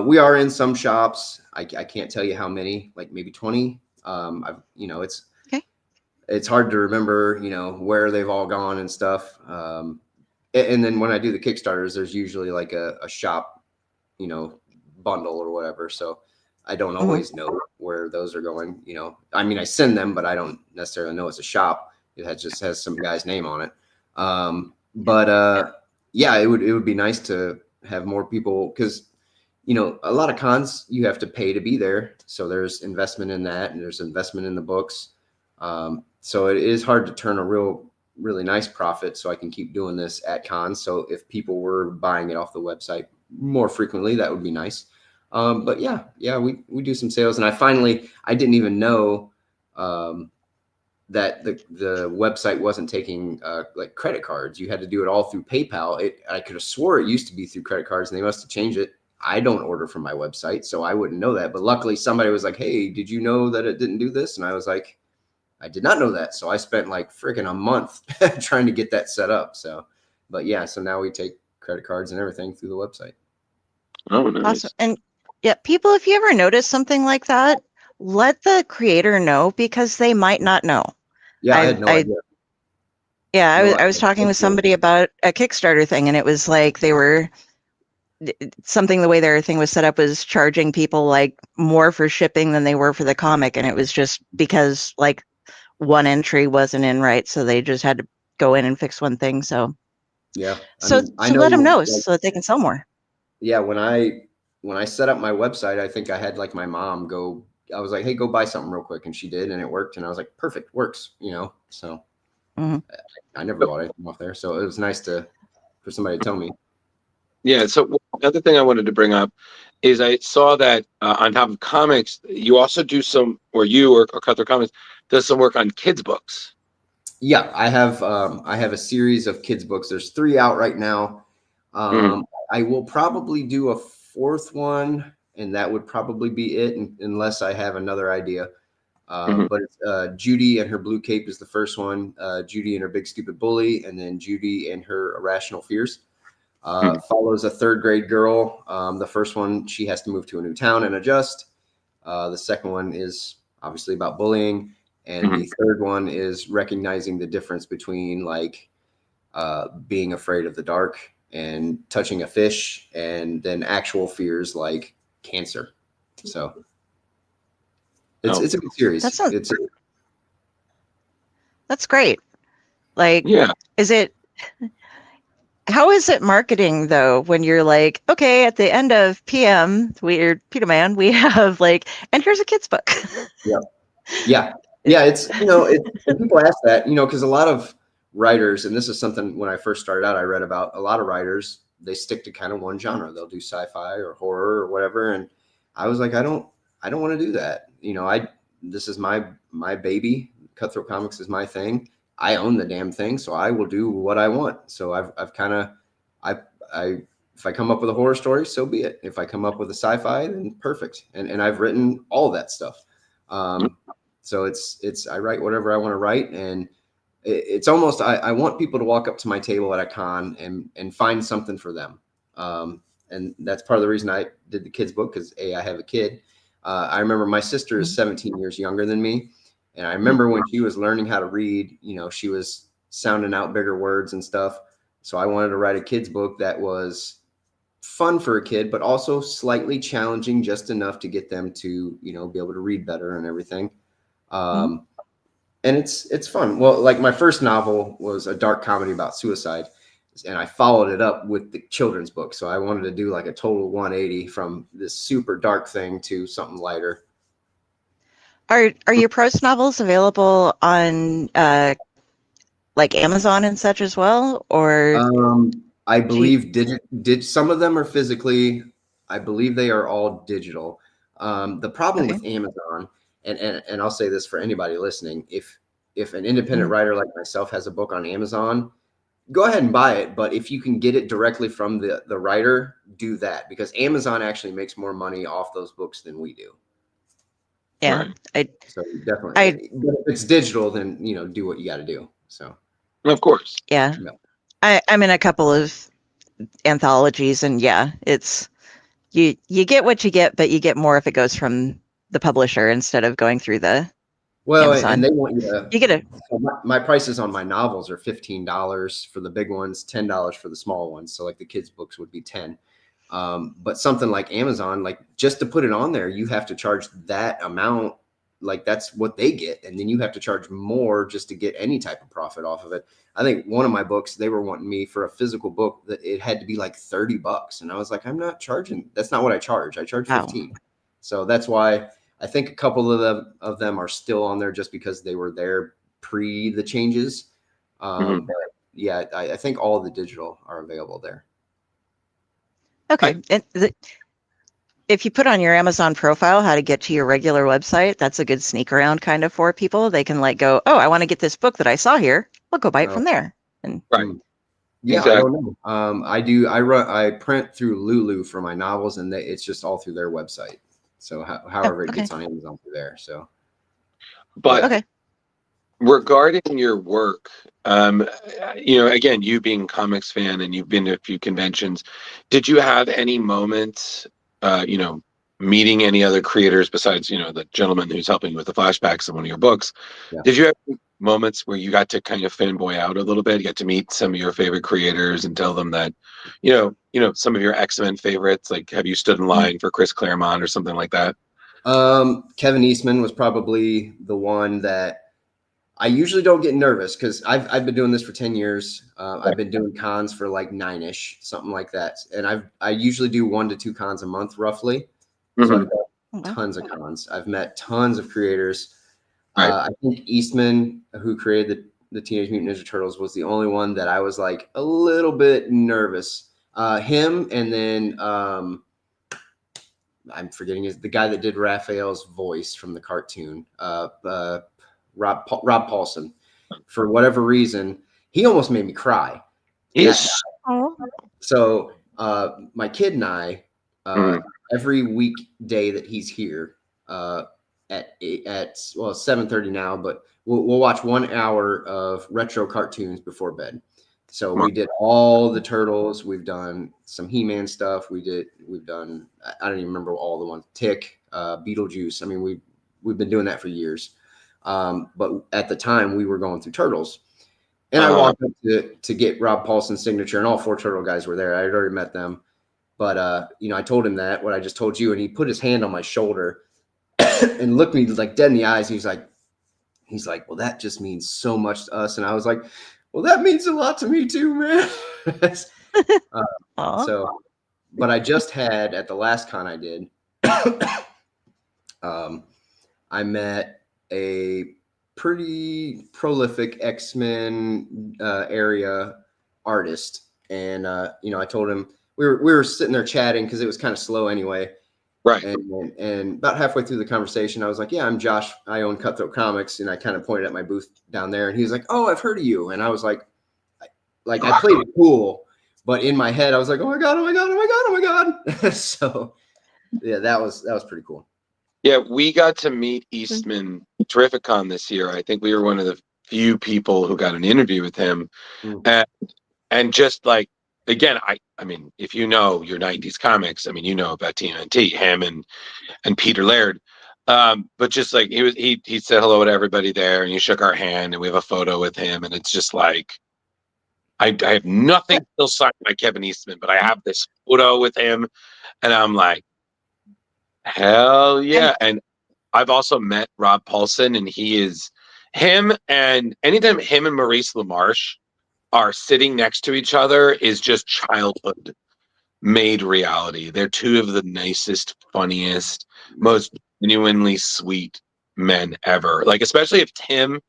We are in some shops. I can't tell you how many, like maybe 20. It's hard to remember, where they've all gone and stuff. And then when I do the Kickstarters, there's usually like a shop, bundle or whatever. So I don't always know where those are going. I mean, I send them, but I don't necessarily know it's a shop. It just has some guy's name on it. Yeah, it would be nice to have more people, because a lot of cons you have to pay to be there. So there's investment in that, and there's investment in the books. So it is hard to turn a really nice profit, so I can keep doing this at cons. So if people were buying it off the website more frequently, that would be nice. But yeah, we do some sales, and I didn't even know that the website wasn't taking like credit cards. You had to do it all through PayPal. I could have swore it used to be through credit cards, and they must have changed it. I don't order from my website, so I wouldn't know that. But luckily somebody was like, hey, did you know that it didn't do this? And I was like, I did not know that. So I spent like freaking a month trying to get that set up. So, but yeah, so now we take credit cards and everything through the website. Oh, nice. Awesome. And yeah, people, if you ever notice something like that, let the creator know, because they might not know. Yeah, I had no idea. Yeah, I was talking with somebody about a Kickstarter thing, and it was like the way their thing was set up was charging people like more for shipping than they were for the comic. And it was just because like one entry wasn't in right, so they just had to go in and fix one thing. So Yeah. so I so know, let them know like, so that they can sell more. yeah, when I set up my website, I think I had like my mom go, I was like, hey, go buy something real quick. And she did, and it worked. And I was like, perfect, works, So Mhm. I never bought anything off there. So it was nice for somebody to tell me. Yeah. So another thing I wanted to bring up is I saw that on top of comics, you also do some, or you or Cutthroat Comics does some work on kids books. Yeah, I have a series of kids books. There's 3 out right now. I will probably do a 4th one, and that would probably be it, unless I have another idea. But it's, Judy and Her Blue Cape is the first one. Judy and Her Big Stupid Bully, and then Judy and Her Irrational Fears. Follows a 3rd grade girl. The first one, she has to move to a new town and adjust. The second one is obviously about bullying. And the 3rd one is recognizing the difference between like being afraid of the dark and touching a fish, and then actual fears like cancer. So it's a good series. That's great. Like, yeah. How is it marketing though when you're like, okay, at the end of PM, we're Peter Man, we have like, and here's a kid's book. Yeah. It's, when people ask that, because a lot of writers, and this is something when I first started out, I read about a lot of writers, they stick to kind of one genre. They'll do sci-fi or horror or whatever. And I was like, I don't want to do that. This is my baby. Cutthroat Comics is my thing. I own the damn thing, so I will do what I want. So I've kind of, if I come up with a horror story, so be it. If I come up with a sci-fi, then perfect. And I've written all that stuff. So it's I write whatever I want to write, and it's almost I want people to walk up to my table at a con and find something for them. And that's part of the reason I did the kids book, because I have a kid. I remember my sister is 17 years younger than me. And I remember when she was learning how to read, she was sounding out bigger words and stuff. So I wanted to write a kid's book that was fun for a kid, but also slightly challenging, just enough to get them to, be able to read better and everything. And it's fun. Well, like my first novel was a dark comedy about suicide, and I followed it up with the children's book. So I wanted to do like a total 180 from this super dark thing to something lighter. Are your prose novels available on like Amazon and such as well, or? I believe did some of them are physically. I believe they are all digital. The problem with Amazon, and I'll say this for anybody listening, if an independent writer like myself has a book on Amazon, go ahead and buy it. But if you can get it directly from the writer, do that, because Amazon actually makes more money off those books than we do. Yeah, so definitely. But if it's digital, then do what you got to do. So, of course, yeah. I'm in a couple of anthologies, and it's you get what you get, but you get more if it goes from the publisher instead of going through the Amazon. And they want you to. You get it. So my prices on my novels are $15 for the big ones, $10 for the small ones. So like the kids' books would be $10. But something like Amazon, like just to put it on there, you have to charge that amount. Like that's what they get. And then you have to charge more just to get any type of profit off of it. I think one of my books, they were wanting me for a physical book that it had to be like $30. And I was like, I'm not charging. That's not what I charge. I charge 15. So that's why I think a couple of them are still on there, just because they were there pre the changes. But yeah, I think all of the digital are available there. Okay. If you put on your Amazon profile how to get to your regular website, that's a good sneak around kind of for people. They can like go, oh, I want to get this book that I saw here. We'll go buy it from there. And yeah, exactly. I don't know. I print through Lulu for my novels, and it's just all through their website. So however it gets on Amazon through there. So, but regarding your work, again, you being a comics fan and you've been to a few conventions, did you have any moments, meeting any other creators besides, the gentleman who's helping with the flashbacks in one of your books? Yeah. Did you have moments where you got to kind of fanboy out a little bit? You got to meet some of your favorite creators and tell them that, some of your X-Men favorites, like have you stood in line for Chris Claremont or something like that? Kevin Eastman was probably the one that I usually don't get nervous because I've been doing this for 10 years. I've been doing cons for like 9-ish, something like that. And I usually do 1 to 2 cons a month roughly. So I've got tons of cons. I've met tons of creators. I think Eastman, who created the Teenage Mutant Ninja Turtles, was the only one that I was like a little bit nervous. Him, and then I'm forgetting the guy that did Raphael's voice from the cartoon, Rob Paulson. For whatever reason, he almost made me cry. Yes. So my kid and I, every weekday that he's here, at 7:30 now, but we'll watch 1 hour of retro cartoons before bed. So we did all the Turtles. We've done some He-Man stuff. We've done, I don't even remember all the ones. Tick, Beetlejuice. I mean, we've been doing that for years. But at the time we were going through Turtles, and I walked up to get Rob Paulson's signature, and all 4 Turtle guys were there. I had already met them, but I told him what I just told you, and he put his hand on my shoulder and looked me like dead in the eyes. He's like, well, that just means so much to us. And I was like, well, that means a lot to me too, man. So, but I just had at the last con I did, I met a pretty prolific X-Men area artist. And, I told him we were sitting there chatting because it was kind of slow anyway. Right. And about halfway through the conversation, I was like, yeah, I'm Josh. I own Cutthroat Comics. And I kind of pointed at my booth down there. And he was like, oh, I've heard of you. And I was like I played it cool. But in my head, I was like, oh, my God, oh, my God, oh, my God, oh, my God. So, yeah, that was pretty cool. Yeah, we got to meet Eastman Terrific Con this year. I think we were one of the few people who got an interview with him. And just like, again, I mean, if you know your 90s comics, I mean, you know about TMNT, him and Peter Laird. But just like he said hello to everybody there, and you shook our hand, and we have a photo with him, and it's just like I have nothing still signed by Kevin Eastman, but I have this photo with him, and I'm like, hell yeah. And I've also met Rob Paulson, and anytime him and Maurice LaMarche are sitting next to each other is just childhood made reality. They're 2 of the nicest, funniest, most genuinely sweet men ever. Like, especially if Tim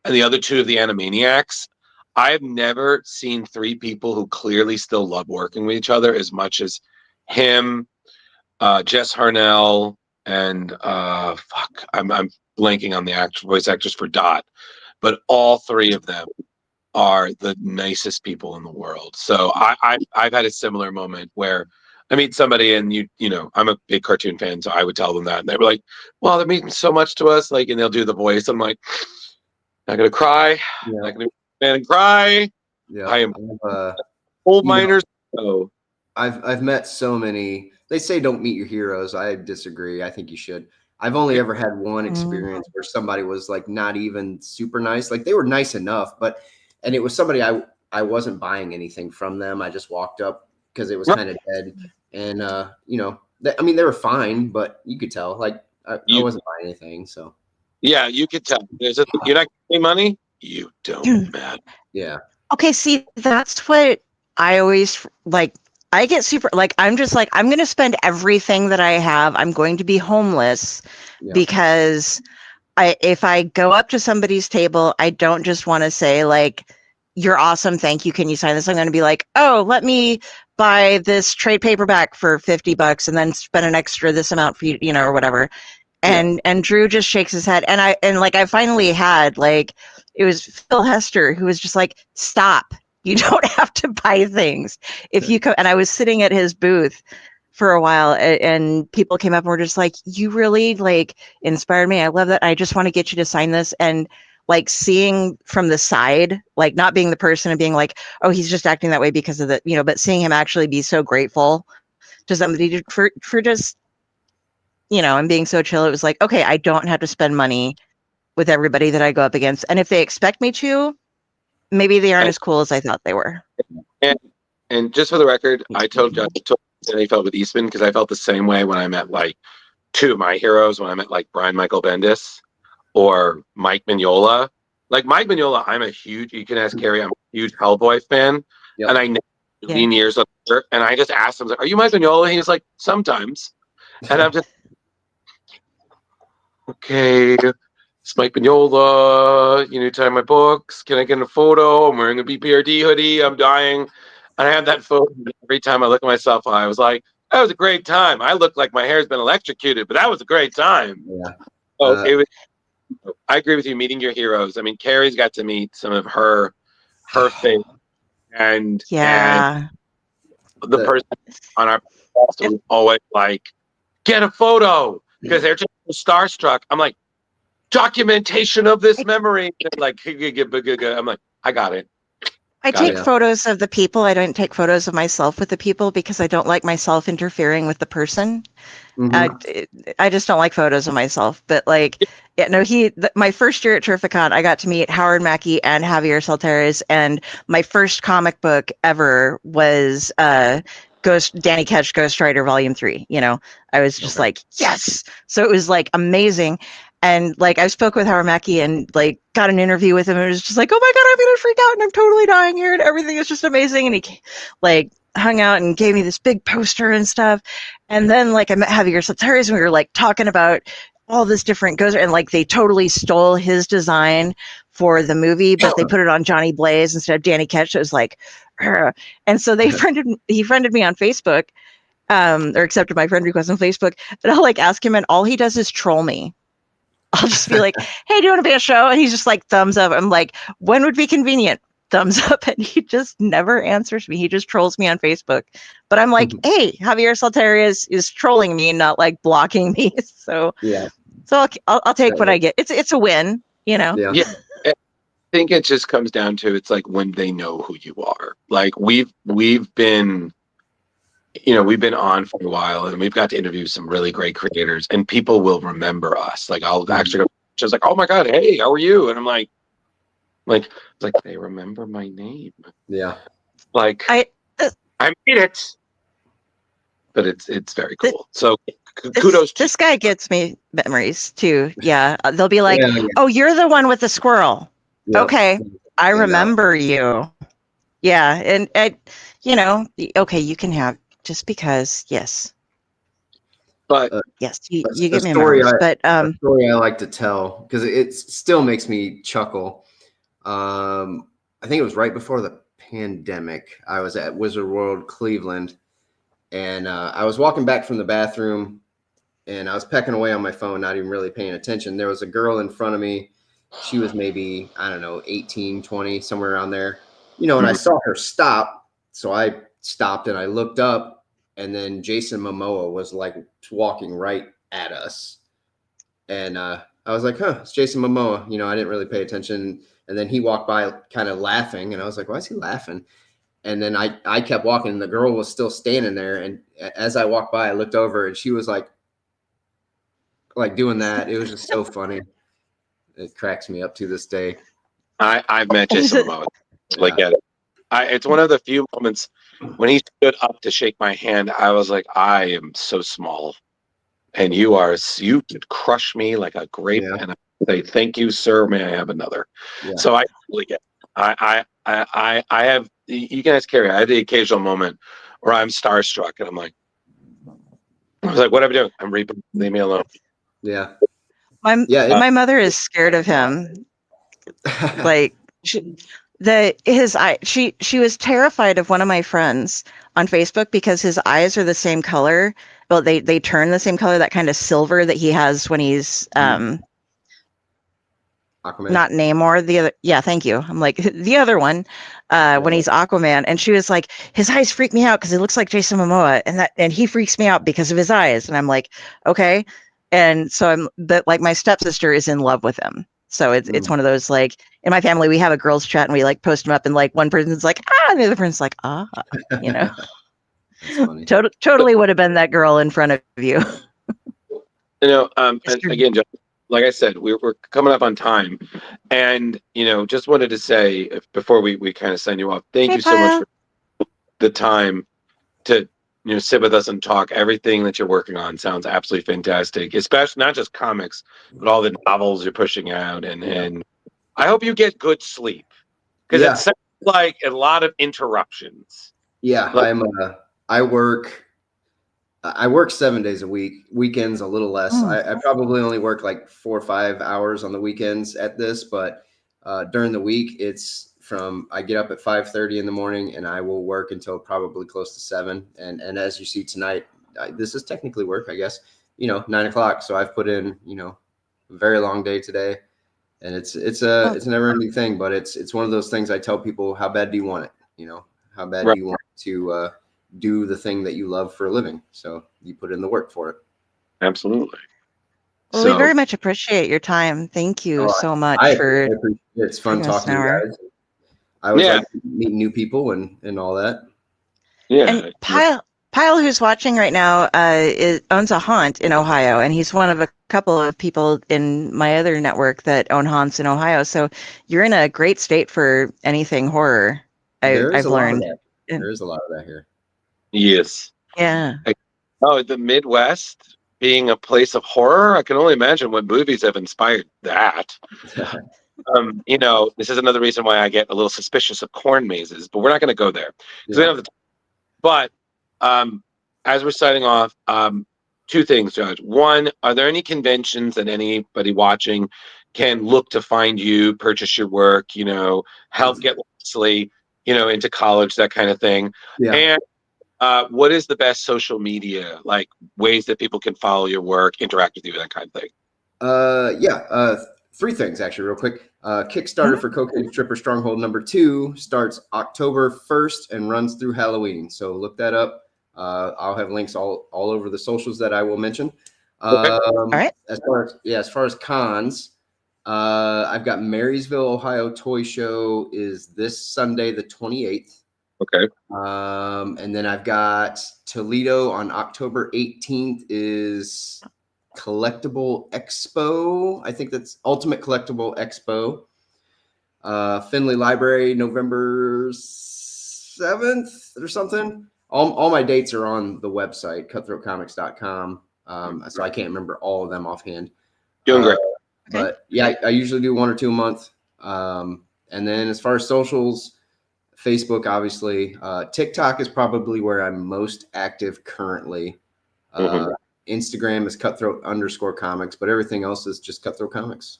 and the other 2 of the Animaniacs, I've never seen 3 people who clearly still love working with each other as much as him, Jess Harnell, and I'm blanking on the voice actress for Dot, but all 3 of them are the nicest people in the world. So I've had a similar moment where I meet somebody and I'm a big cartoon fan, so I would tell them that, and they were like, well, that means so much to us, like, and they'll do the voice. I'm like, not gonna cry, not gonna stand and cry. Yeah, I am old miners. So I've met so many. They say don't meet your heroes. I disagree. I think you should. I've only ever had one experience where somebody was like not even super nice. Like, they were nice enough, and it was somebody I wasn't buying anything from them. I just walked up because it was kind of dead. And, they were fine, but you could tell, like, I wasn't buying anything. So, yeah, you could tell. You're not getting money? You don't matter. Yeah. Okay, see, that's what I always, like, I get super, like, I'm just like, I'm going to spend everything that I have. I'm going to be homeless because if I go up to somebody's table, I don't just want to say, like, you're awesome, thank you, can you sign this? I'm going to be like, oh, let me buy this trade paperback for $50 and then spend an extra this amount for you, or whatever. And Drew just shakes his head. And I finally had, like, it was Phil Hester who was just like, stop, you don't have to buy things. If you come, and I was sitting at his booth for a while, and people came up and were just like, you really, like, inspired me. I love that. I just want to get you to sign this. And, like, seeing from the side, like, not being the person and being like, oh, he's just acting that way because of the, but seeing him actually be so grateful to somebody for just, and being so chill. It was like, okay, I don't have to spend money with everybody that I go up against. And if they expect me to, maybe they aren't as cool as I thought they were. And just for the record, I told Josh that I felt with Eastman, because I felt the same way when I met, like, 2 of my heroes, when I met, like, Brian Michael Bendis or Mike Mignola. Like Mike Mignola, you can ask Carrie, I'm a huge Hellboy fan. Yep. And I know 15 years later, and I just asked him, are you Mike Mignola? He was like, sometimes. And I'm just, okay, it's Mike Mignola. You need to sign my books. Can I get a photo? I'm wearing a BPRD hoodie. I'm dying. And I have that photo. Every time I look at myself, I was like, that was a great time. I look like my hair's been electrocuted, but that was a great time. Yeah. So I agree with you, meeting your heroes. I mean, Carrie's got to meet some of her fate. And the person on our podcast was always like, get a photo, because they're just starstruck. I'm like, documentation of this memory. And like, I'm like, I got it. I take photos of the people. I don't take photos of myself with the people because I don't like myself interfering with the person. I just don't like photos of myself. But like, my first year at Terrificon, I got to meet Howard Mackey and Javier Saltares, and my first comic book ever was Danny Ketch Ghost Rider Volume 3. You know, I was just like, yes. So it was like amazing. And like, I spoke with Howard Mackey and like got an interview with him, and it was just like, oh my God, I'm going to freak out and I'm totally dying here and everything is just amazing. And he like hung out and gave me this big poster and stuff. And then like I met Javier Saltares and we were like talking about all this different Ghost Rider, and like they totally stole his design for the movie, but they put it on Johnny Blaze instead of Danny Ketch. It was like, and so he friended me on Facebook, or accepted my friend request on Facebook, and I'll like ask him, and all he does is troll me. I'll just be like, hey, do you want to be a show? And he's just like, thumbs up. I'm like, when would be convenient? Thumbs up. And he just never answers me. He just trolls me on Facebook. But I'm like, hey, Javier Saltares is trolling me, not like blocking me. So I'll take what I get. It's a win, you know? Yeah. I think it just comes down to, it's like when they know who you are. Like we've been on for a while, and we've got to interview some really great creators, and people will remember us. Like I'll actually go, just like, oh my God, hey, how are you? And I'm like they remember my name. Yeah. Like I made it. But it's very cool. So kudos. This guy gets me memories too. Yeah. They'll be like, oh, you're the one with the squirrel. Yeah. Okay. I remember you. Yeah. And okay, you can have, just because, yes. But yes, you give me a story. But a story I like to tell, because it still makes me chuckle. I think it was right before the pandemic. I was at Wizard World Cleveland, and I was walking back from the bathroom, and I was pecking away on my phone, not even really paying attention. There was a girl in front of me. She was maybe, I don't know, 18, 20, somewhere around there. And I saw her stop, so I stopped and I looked up, and then Jason Momoa was like walking right at us, and I was like, it's Jason Momoa. I didn't really pay attention, and then he walked by kind of laughing, and I was like, why is he laughing? And then I kept walking, and the girl was still standing there, and as I walked by, I looked over, and she was like doing that. It was just so funny. It cracks me up to this day. I've met Jason Momoa. It's one of the few moments when he stood up to shake my hand. I was like, I am so small, and you could crush me like a grape. Yeah. And I say, thank you, sir. May I have another? Yeah. So I totally get it. I have. You can ask Carrie. I had the occasional moment where I'm starstruck, and I'm like, I was like, what am I doing? I'm reaping. Leave me alone. Yeah. My mother is scared of him. Like. She was terrified of one of my friends on Facebook because his eyes are the same color. Well, they turn the same color, that kind of silver that he has when he's Aquaman. Not Namor, the other. Yeah, thank you. I'm like, the other one, when he's Aquaman, and she was like, his eyes freak me out because he looks like Jason Momoa, and he freaks me out because of his eyes. And I'm like, okay. And so like my stepsister is in love with him. So it's one of those, like, in my family, we have a girls chat and we like post them up, and like one person's like, and the other person's like, That's funny. Totally would have been that girl in front of you. And again, like I said, we're coming up on time, and just wanted to say before we kind of sign you off, thank you so much for the time to sit with us and talk. Everything that you're working on sounds absolutely fantastic, especially not just comics, but all the novels you're pushing out, and I hope you get good sleep because Yeah. it sounds like a lot of interruptions. Yeah, Like, I work 7 days a week, weekends a little less. I probably only work like 4 or 5 hours on the weekends at this, but during the week, it's from I get up at 5:30 in the morning and I will work until probably close to 7. And as you see tonight, this is technically work, I guess, 9 o'clock. So I've put in, a very long day today, and it's a never ending thing, but it's one of those things I tell people, how bad do you want it? How bad do you want to do the thing that you love for a living? So you put in the work for it. Absolutely. Well, we very much appreciate your time. Thank you so much for. It's fun talking to you guys. I always like meeting new people and all that. Yeah. And Pyle, who's watching right now, owns a haunt in Ohio, and he's one of a couple of people in my other network that own haunts in Ohio. So you're in a great state for anything horror. I've learned. There is a lot of that here. Yes. Yeah. The Midwest being a place of horror, I can only imagine what movies have inspired that. This is another reason why I get a little suspicious of corn mazes, but we're not going to go there. But as we're signing off, two things, Judge. One, are there any conventions that anybody watching can look to find you, purchase your work, help get Loxley, into college, that kind of thing? Yeah. And what is the best social media, like ways that people can follow your work, interact with you, that kind of thing? Three things actually, real quick. Kickstarter for Cocaine Stripper Stronghold #2 starts October 1st and runs through Halloween. So look that up. I'll have links all over the socials that I will mention. All right. As far as cons, I've got Marysville, Ohio Toy Show is this Sunday, the 28th. Okay. And then I've got Toledo on October 18th is Collectible Expo. I think that's Ultimate Collectible Expo. Findlay Library, November 7th or something. All my dates are on the website, CutthroatComics.com. So I can't remember all of them offhand. Doing great. But yeah, I usually do 1 or 2 a month. And then as far as socials, Facebook, obviously. TikTok is probably where I'm most active currently. Instagram is Cutthroat_Comics, but everything else is just Cutthroat Comics.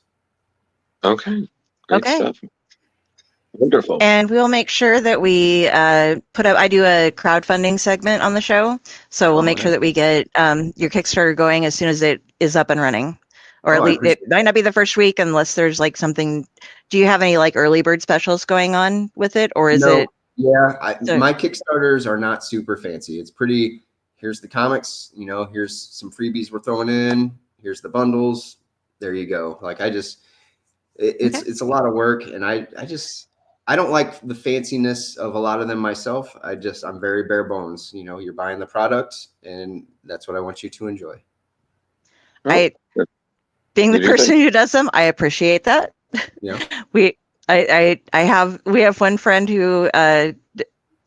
Okay. Great stuff. Wonderful. And we'll make sure that we put up, I do a crowdfunding segment on the show. So we'll make sure that we get your Kickstarter going as soon as it is up and running. Or at least it might not be the first week unless there's like something. Do you have any like early bird specials going on with it? Or is it? Yeah, my Kickstarters are not super fancy. It's pretty, here's the comics, here's some freebies we're throwing in. Here's the bundles. There you go. Like it's a lot of work. And I don't like the fanciness of a lot of them myself. I'm very bare bones. You're buying the product and that's what I want you to enjoy. Being the person who does them, I appreciate that. Yeah. We have one friend who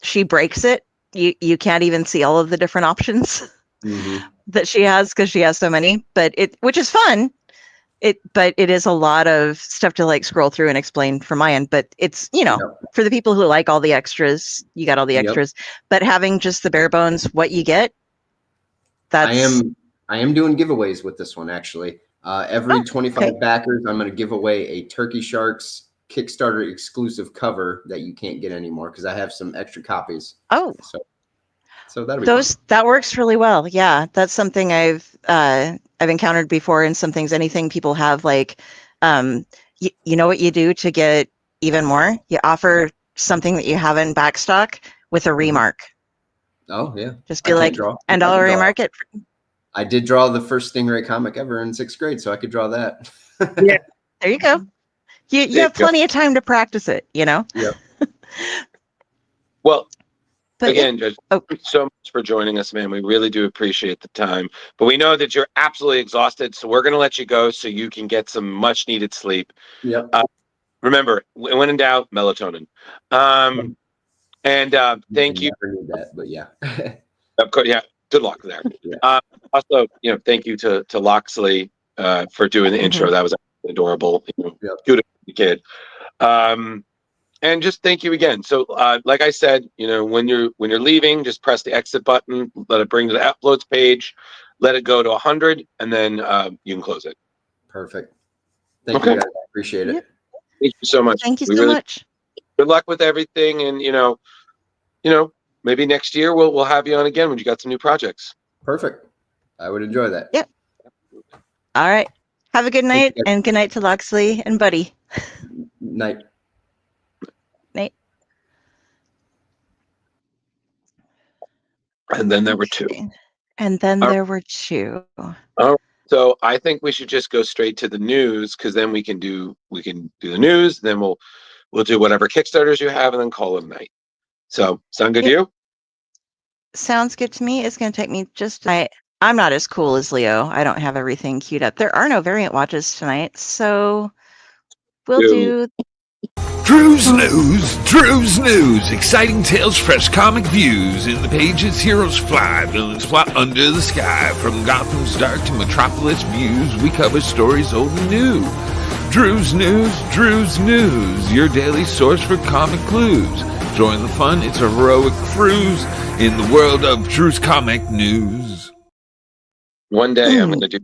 she breaks it. You can't even see all of the different options that she has because she has so many, which is fun. But it is a lot of stuff to like scroll through and explain from my end. But it's, for the people who like all the extras, you got all the extras. But having just the bare bones, what you get, that's. I am doing giveaways with this one actually. Every 25 backers, I'm going to give away a Turkey Sharks Kickstarter exclusive cover that you can't get anymore because I have some extra copies. Oh, so that'll be fun. That works really well. Yeah, that's something I've encountered before, and some things. Anything people have like, you know what you do to get even more? You offer something that you have in backstock with a remark. Oh yeah, just be like, and I'll remark it. I did draw the first Stingray comic ever in 6th grade, so I could draw that. Yeah, there you go. You have plenty of time to practice it, Yeah. Well, again, Judge, thank you so much for joining us, man. We really do appreciate the time. But we know that you're absolutely exhausted, so we're going to let you go so you can get some much-needed sleep. Yep. Remember, when in doubt, melatonin. And thank you. Never knew that, but yeah. Of course, yeah. Good luck there. Also, thank you to Loxley for doing the intro. That was adorable. Yep. Kudos to the kid. And just thank you again. So, like I said, when you're leaving, just press the exit button, let it bring to the uploads page, let it go to 100, and then you can close it. Perfect. Thank you guys. I appreciate it. Yep. Thank you so much. Thank you so much. Good luck with everything, and maybe next year we'll have you on again when you got some new projects. Perfect. I would enjoy that. Yep. All right. Have a good night, and good night to Loxley and Buddy. Night. Night. And then there were two. And then there were two. Oh, so I think we should just go straight to the news, because then we can do the news. Then we'll do whatever Kickstarters you have, and then call it a night. So sound good to you? Sounds good to me. It's going to take me I'm not as cool as Leo. I don't have everything queued up. There are no variant watches tonight, so we'll do. Drew's News. Exciting tales, fresh comic views. In the pages, heroes fly, villains fly under the sky. From Gotham's dark to Metropolis views, we cover stories old and new. Drew's News, your daily source for comic clues. Join the fun, it's a heroic cruise in the world of Drew's Comic News. One day I'm going to do,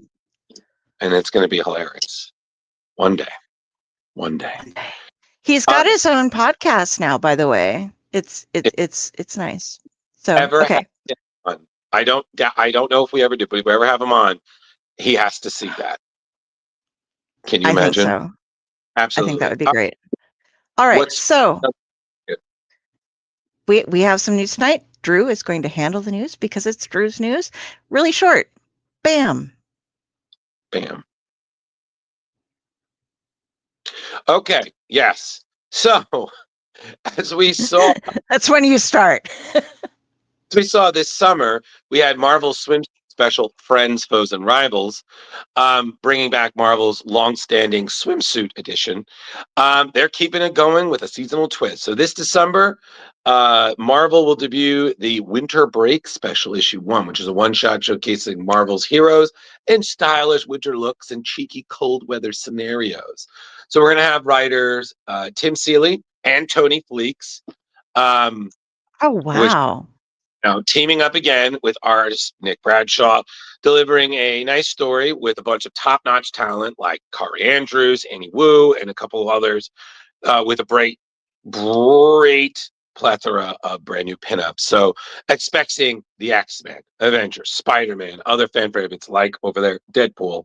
and it's going to be hilarious. One day. He's got his own podcast now, by the way. It's nice. So okay. I don't know if we ever do, but if we ever have him on, he has to see that. Can you imagine? I think so. Absolutely. I think that would be great. All right. So we have some news tonight. Drew is going to handle the news because it's Drew's news. Really short. Bam. Okay. Yes. So, as we saw, that's when you start. As we saw this summer, we had Marvel's swim special Friends, Foes, and Rivals, bringing back Marvel's long-standing swimsuit edition. They're keeping it going with a seasonal twist. So this December, Marvel will debut the Winter Break Special Issue 1, which is a one-shot showcasing Marvel's heroes in stylish winter looks and cheeky cold weather scenarios. So we're going to have writers Tim Seeley and Tony Fleeks. Oh, wow. Teaming up again with artist Nick Bradshaw, delivering a nice story with a bunch of top-notch talent like Kari Andrews, Annie Wu, and a couple of others, with a great plethora of brand new pinups. So expecting the X-Men, Avengers, Spider-Man, other fan favorites like over there, Deadpool,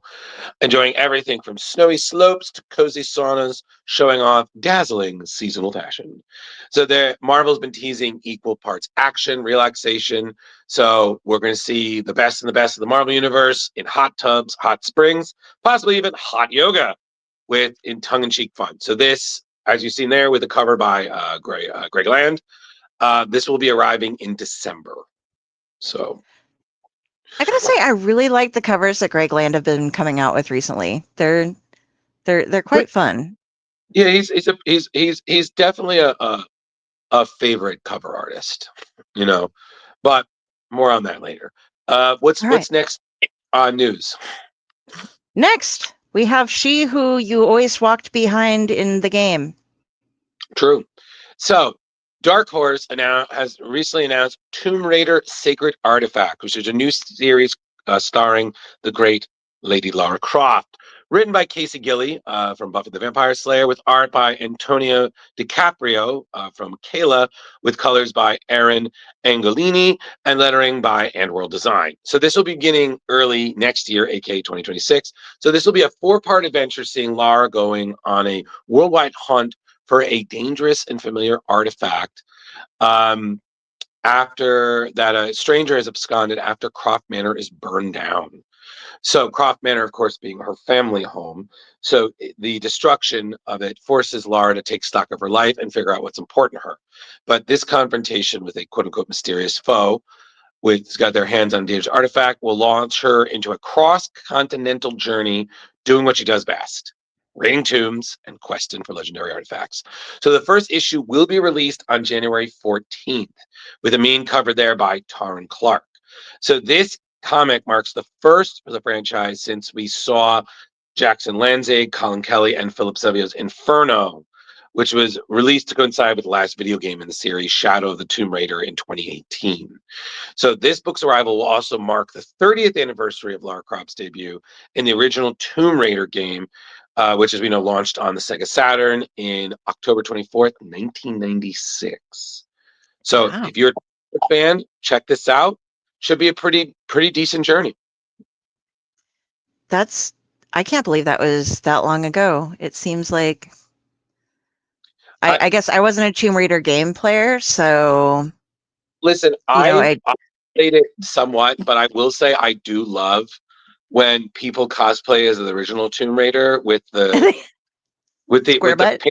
enjoying everything from snowy slopes to cozy saunas, showing off dazzling seasonal fashion. So Marvel's been teasing equal parts action, relaxation. So we're going to see the best of the Marvel universe in hot tubs, hot springs, possibly even hot yoga in tongue-in-cheek fun. So this, as you've seen there with the cover by Greg Land, this will be arriving in December. So I gotta say, I really like the covers that Greg Land have been coming out with recently. They're quite fun. Yeah, he's definitely a favorite cover artist, but more on that later. What's next on news? Next, we have She Who You Always Walked Behind in the Game. True. So Dark Horse has recently announced Tomb Raider Sacred Artifact, which is a new series starring the great Lady Lara Croft. Written by Casey Gilley from Buffy the Vampire Slayer, with art by Antonio DiCaprio from Kayla, with colors by Aaron Angolini, and lettering by And World Design. So this will be beginning early next year, aka 2026. So this will be a 4-part adventure seeing Lara going on a worldwide hunt for a dangerous and familiar artifact after that a stranger has absconded after Croft Manor is burned down. So Croft Manor, of course, being her family home. So the destruction of it forces Lara to take stock of her life and figure out what's important to her. But this confrontation with a quote-unquote mysterious foe who's got their hands on a dangerous artifact will launch her into a cross-continental journey doing what she does best: raiding tombs and questing for legendary artifacts. So the first issue will be released on January 14th, with a main cover there by Taryn Clark. So this comic marks the first for the franchise since we saw Jackson Lanzig, Colin Kelly, and Philip Sevio's Inferno, which was released to coincide with the last video game in the series, Shadow of the Tomb Raider, in 2018. So this book's arrival will also mark the 30th anniversary of Lara Croft's debut in the original Tomb Raider game, which, as we know, launched on the Sega Saturn in October 24th, 1996. So Wow. if you're a fan, check this out. Should be a pretty decent journey. I can't believe that was that long ago. It seems like I guess I wasn't a Tomb Raider game player, so listen, I I played it somewhat, but I will say I do love when people cosplay as the original Tomb Raider with the Square butt.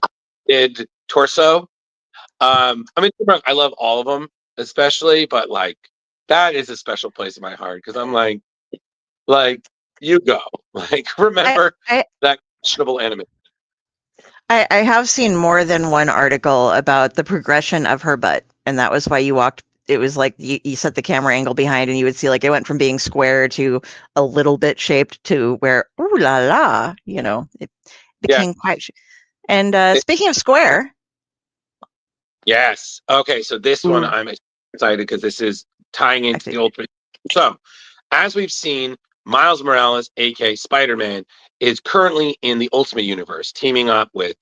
painted torso. I mean, I love all of them, especially, but like that is a special place in my heart because I'm like you go, like remember that questionable anime. I have seen more than one article about the progression of her butt, and that was why you walked. It was like you set the camera angle behind, and you would see like it went from being square to a little bit shaped to where ooh la la, it became quite. And speaking of square, yes, okay, so this one I'm excited because this is tying into the Ultimate. So, as we've seen, Miles Morales, aka Spider-Man, is currently in the Ultimate Universe, teaming up with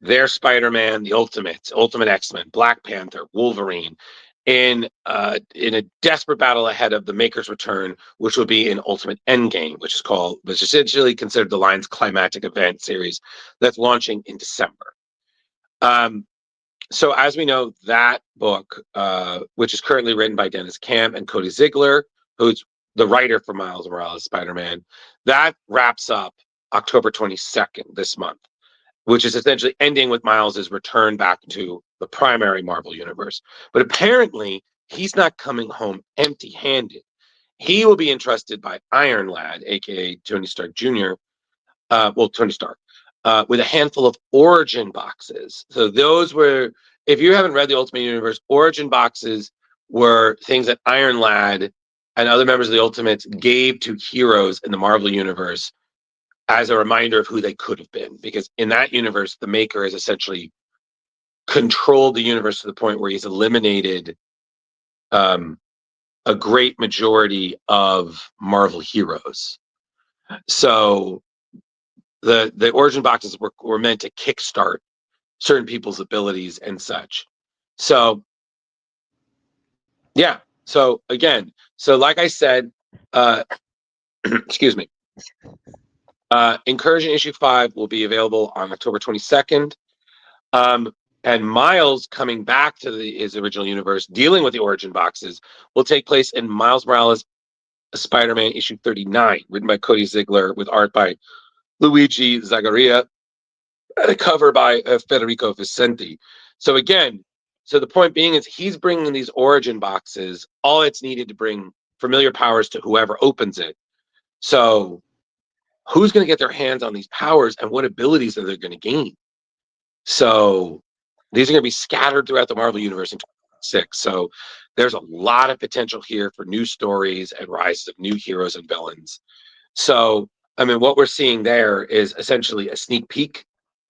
their Spider-Man, the Ultimate X-Men, Black Panther, Wolverine, in a desperate battle ahead of the Maker's return, which will be in Ultimate Endgame, which is essentially considered the line's climactic event series that's launching in December. So as we know, that book, which is currently written by Dennis Camp and Cody Ziegler, who's the writer for Miles Morales Spider-Man, that wraps up October 22nd this month, which is essentially ending with Miles's return back to the primary Marvel universe. But apparently, he's not coming home empty-handed. He will be entrusted by Iron Lad, aka Tony Stark Jr., Tony Stark, with a handful of origin boxes. So those were, if you haven't read the Ultimate Universe, origin boxes were things that Iron Lad and other members of the Ultimates gave to heroes in the Marvel Universe as a reminder of who they could have been. Because in that universe, the Maker has essentially controlled the universe to the point where he's eliminated a great majority of Marvel heroes. So the origin boxes were meant to kickstart certain people's abilities and such. So yeah. So again, like I said, excuse me. Incursion issue 5 will be available on October 22nd. And Miles coming back to his original universe, dealing with the origin boxes, will take place in Miles Morales Spider-Man issue 39, written by Cody Ziegler with art by Luigi Zagaria and a cover by Federico Vicenti. So again, the point being is he's bringing these origin boxes. All it's needed to bring familiar powers to whoever opens it. So who's going to get their hands on these powers and what abilities are they going to gain? So these are going to be scattered throughout the Marvel Universe in 2026. So there's a lot of potential here for new stories and rises of new heroes and villains. So, I mean, what we're seeing there is essentially a sneak peek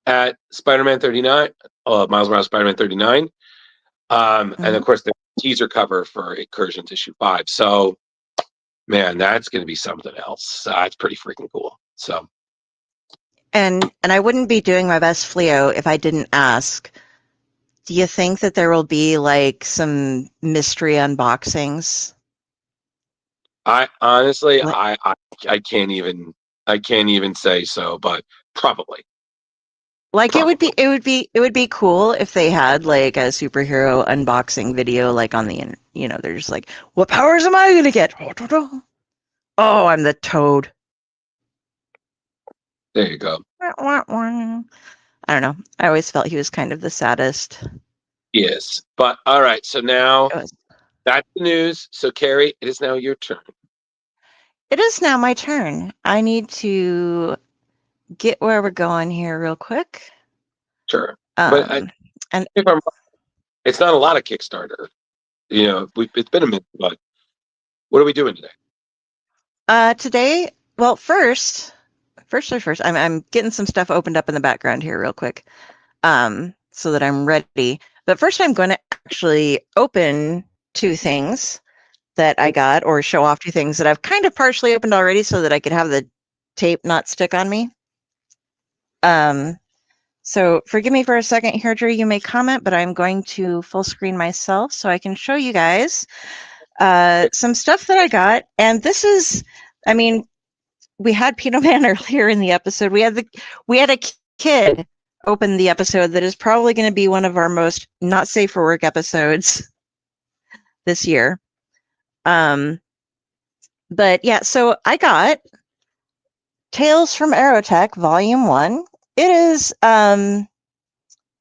at Spider-Man 39, Miles Morales Spider-Man 39. And of course, the teaser cover for Incursions issue 5. So, man, that's going to be something else. It's pretty freaking cool. So, and I wouldn't be doing my best Fleo if I didn't ask. Do you think that there will be like some mystery unboxings? I honestly, I can't even say so, but probably. Like it would be cool if they had like a superhero unboxing video, like on the they're just like, what powers am I gonna get? Oh, I'm the Toad. There you go. I don't know. I always felt he was kind of the saddest. Yes, but all right. So now that's the news. So Carrie, it is now your turn. It is now my turn. I need to get where we're going here real quick. Sure, but and if I'm, it's not a lot of Kickstarter. It's been a minute, but what are we doing today? Today, well, first, first. I'm getting some stuff opened up in the background here real quick, so that I'm ready. But first, I'm going to actually open two things that I got, or show off two things that I've kind of partially opened already, so that I could have the tape not stick on me. So forgive me for a second here, Drew. You may comment, but I'm going to full screen myself so I can show you guys some stuff that I got. And this is, I mean, we had Pino Man earlier in the episode. We had a kid open the episode that is probably going to be one of our most not safe for work episodes this year. But yeah, so I got Tales from Aerotech Volume 1. It is,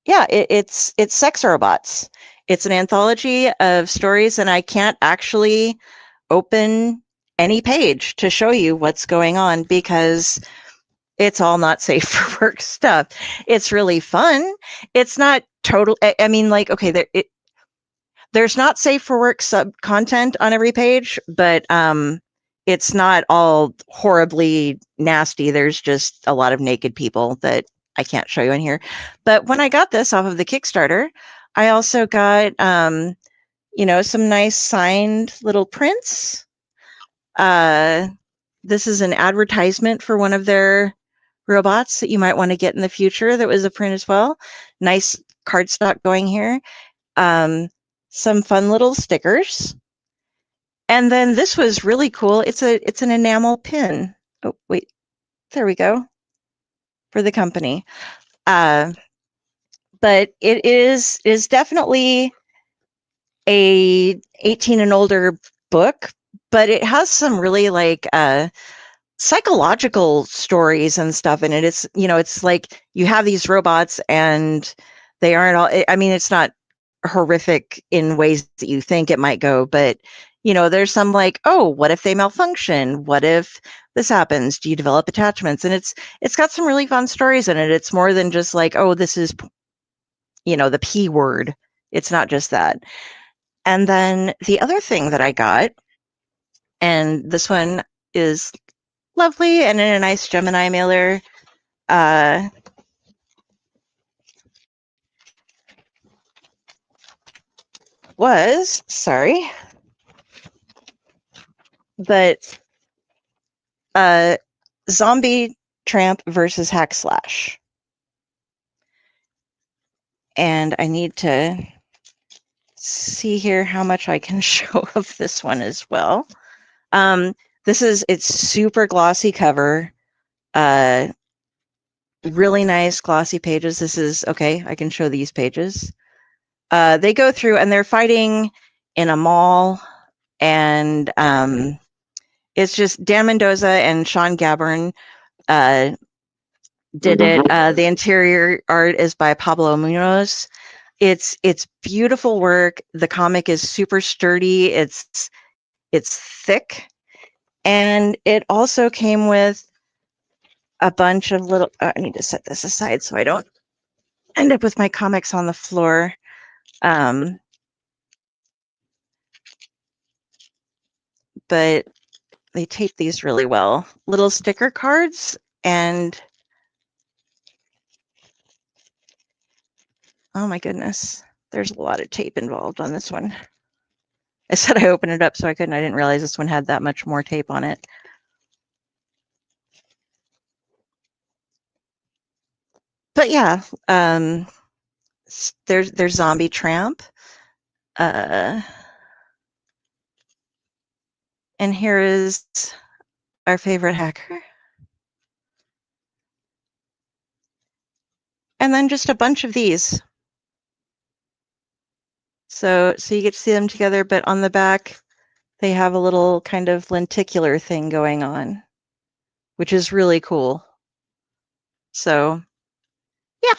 it's sex robots. It's an anthology of stories, and I can't actually open any page to show you what's going on because it's all not safe for work stuff. It's really fun. It's not total. I mean, like, okay, there's not safe for work sub content on every page, but it's not all horribly nasty. There's just a lot of naked people that I can't show you in here. But when I got this off of the Kickstarter, I also got, some nice signed little prints. This is an advertisement for one of their robots that you might want to get in the future. That was a print as well. Nice cardstock going here. Some fun little stickers. And then this was really cool. It's an enamel pin. Oh, wait, there we go. For the company. But it is definitely a 18 and older book, but it has some really like psychological stories and stuff in it. It's, it's like you have these robots and they aren't all, I mean, it's not horrific in ways that you think it might go, but there's some like, oh, what if they malfunction? What if this happens? Do you develop attachments? And it's got some really fun stories in it. It's more than just like, oh, this is, the P word. It's not just that. And then the other thing that I got, and this one is lovely and in a nice Gemini mailer, but Zombie Tramp versus Hack Slash. And I need to see here how much I can show of this one as well. It's super glossy cover. Really nice glossy pages. This is, okay, I can show these pages. They go through and they're fighting in a mall, and it's just Dan Mendoza and Sean Gabbern did it. The interior art is by Pablo Munoz. It's beautiful work. The comic is super sturdy. It's thick, and it also came with a bunch of little. I need to set this aside so I don't end up with my comics on the floor. But they tape these really well. Little sticker cards, and oh my goodness, there's a lot of tape involved on this one. I said I opened it up so I couldn't. I didn't realize this one had that much more tape on it. But yeah, there's Zombie Tramp. And here is our favorite hacker. And then just a bunch of these. So you get to see them together, but on the back, they have a little kind of lenticular thing going on, which is really cool. So yeah,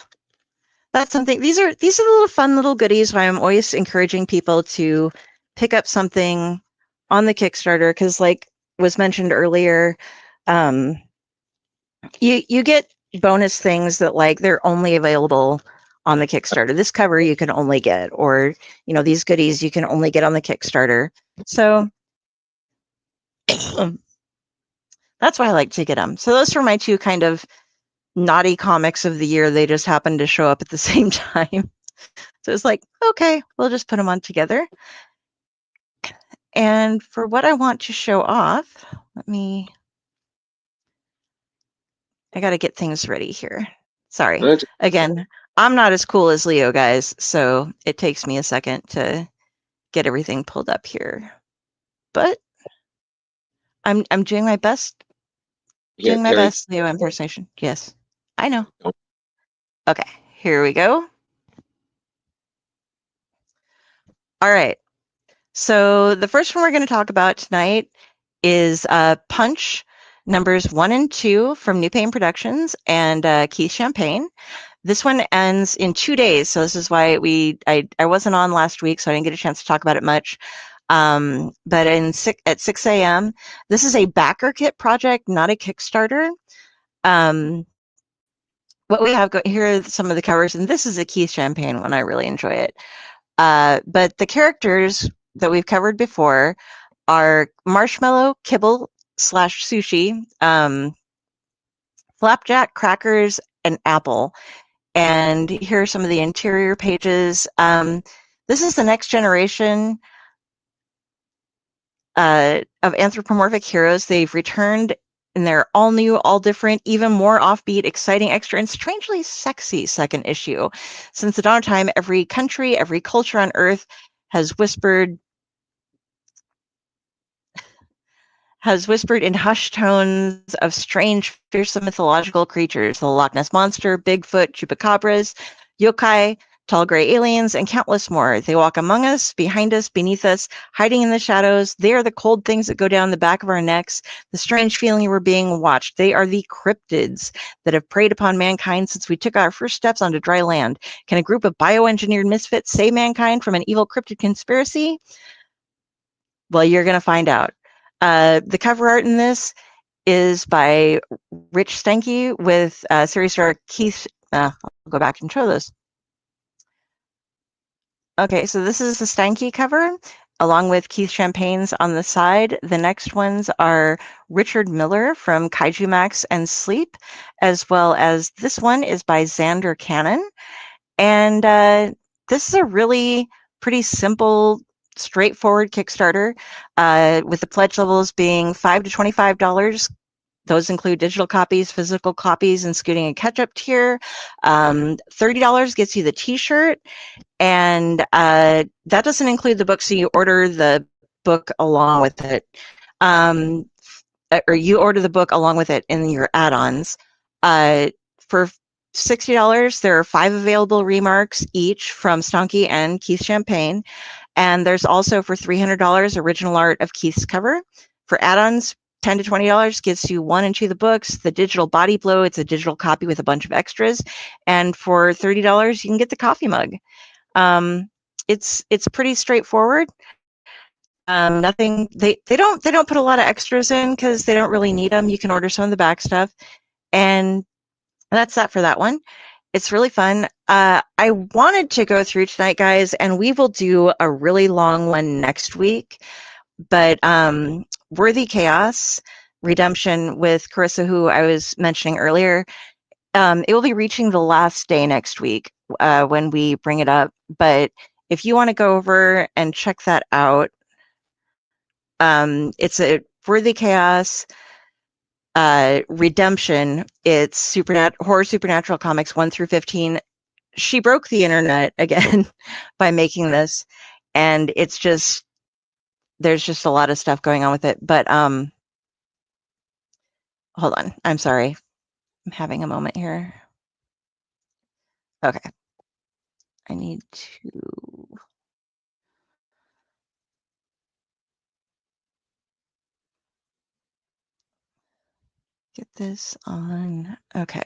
that's something. These are little fun little goodies. Why I'm always encouraging people to pick up something on the Kickstarter, because like was mentioned earlier, you get bonus things that like they're only available on the Kickstarter. This cover you can only get, or these goodies you can only get on the Kickstarter. So That's why I like to get them. So those are my two kind of naughty comics of the year. They just happened to show up at the same time. So it's like, okay, we'll just put them on together. And for what I want to show off, I got to get things ready here. Sorry. Again, I'm not as cool as Leo, guys, so it takes me a second to get everything pulled up here. But I'm doing my best. Doing my best Leo impersonation. Yes, I know. Okay, here we go. All right. So the first one we're going to talk about tonight is Punch numbers 1 and 2 from New Pain Productions and Keith Champagne. This one ends in 2 days, so this is why I wasn't on last week, so I didn't get a chance to talk about it much. But at 6 a.m., this is a backer kit project, not a Kickstarter. What we have here are some of the covers, and this is a Keith Champagne one. I really enjoy it. But the characters that we've covered before are Marshmallow, Kibble / Sushi, Flapjack, Crackers, and Apple. And here are some of the interior pages. This is the next generation of anthropomorphic heroes. They've returned and they're all new, all different, even more offbeat, exciting, extra, and strangely sexy second issue. Since the dawn of time, every country, every culture on Earth has whispered in hushed tones of strange, fearsome mythological creatures: the Loch Ness Monster, Bigfoot, chupacabras, yokai, tall gray aliens, and countless more. They walk among us, behind us, beneath us, hiding in the shadows. They are the cold things that go down the back of our necks, the strange feeling we're being watched. They are the cryptids that have preyed upon mankind since we took our first steps onto dry land. Can a group of bioengineered misfits save mankind from an evil cryptid conspiracy? Well, you're going to find out. The cover art in this is by Rich Stenke with series star Keith. I'll go back and show this. Okay, so this is the Stenke cover, along with Keith Champagne's on the side. The next ones are Richard Miller from Kaiju Max and Sleep, as well as this one is by Xander Cannon. And this is a really pretty simple, straightforward Kickstarter, with the pledge levels being $5 to $25. Those include digital copies, physical copies, and Scooting and Catch-Up tier. $30 gets you the t-shirt, and that doesn't include the book, so you order the book along with it. Or you order the book along with it in your add-ons. For $60, there are 5 available remarks each from Stonky and Keith Champagne. And there's also, for $300, original art of Keith's cover. For add-ons, $10 to $20 gets you 1 and 2 of the books, the digital body blow, it's a digital copy with a bunch of extras. And for $30, you can get the coffee mug. It's pretty straightforward. Nothing, they don't put a lot of extras in because they don't really need them. You can order some of the back stuff. And that's that for that one. It's really fun. I wanted to go through tonight, guys, and we will do a really long one next week. But Worthy Chaos Redemption with Carissa, who I was mentioning earlier, it will be reaching the last day next week when we bring it up. But if you want to go over and check that out, it's a Worthy Chaos Redemption. It's horror supernatural comics 1 through 15. She broke the internet again by making this, and it's just, there's just a lot of stuff going on with it. But hold on, I'm sorry, I'm having a moment here. Okay, I need to get this on. Okay.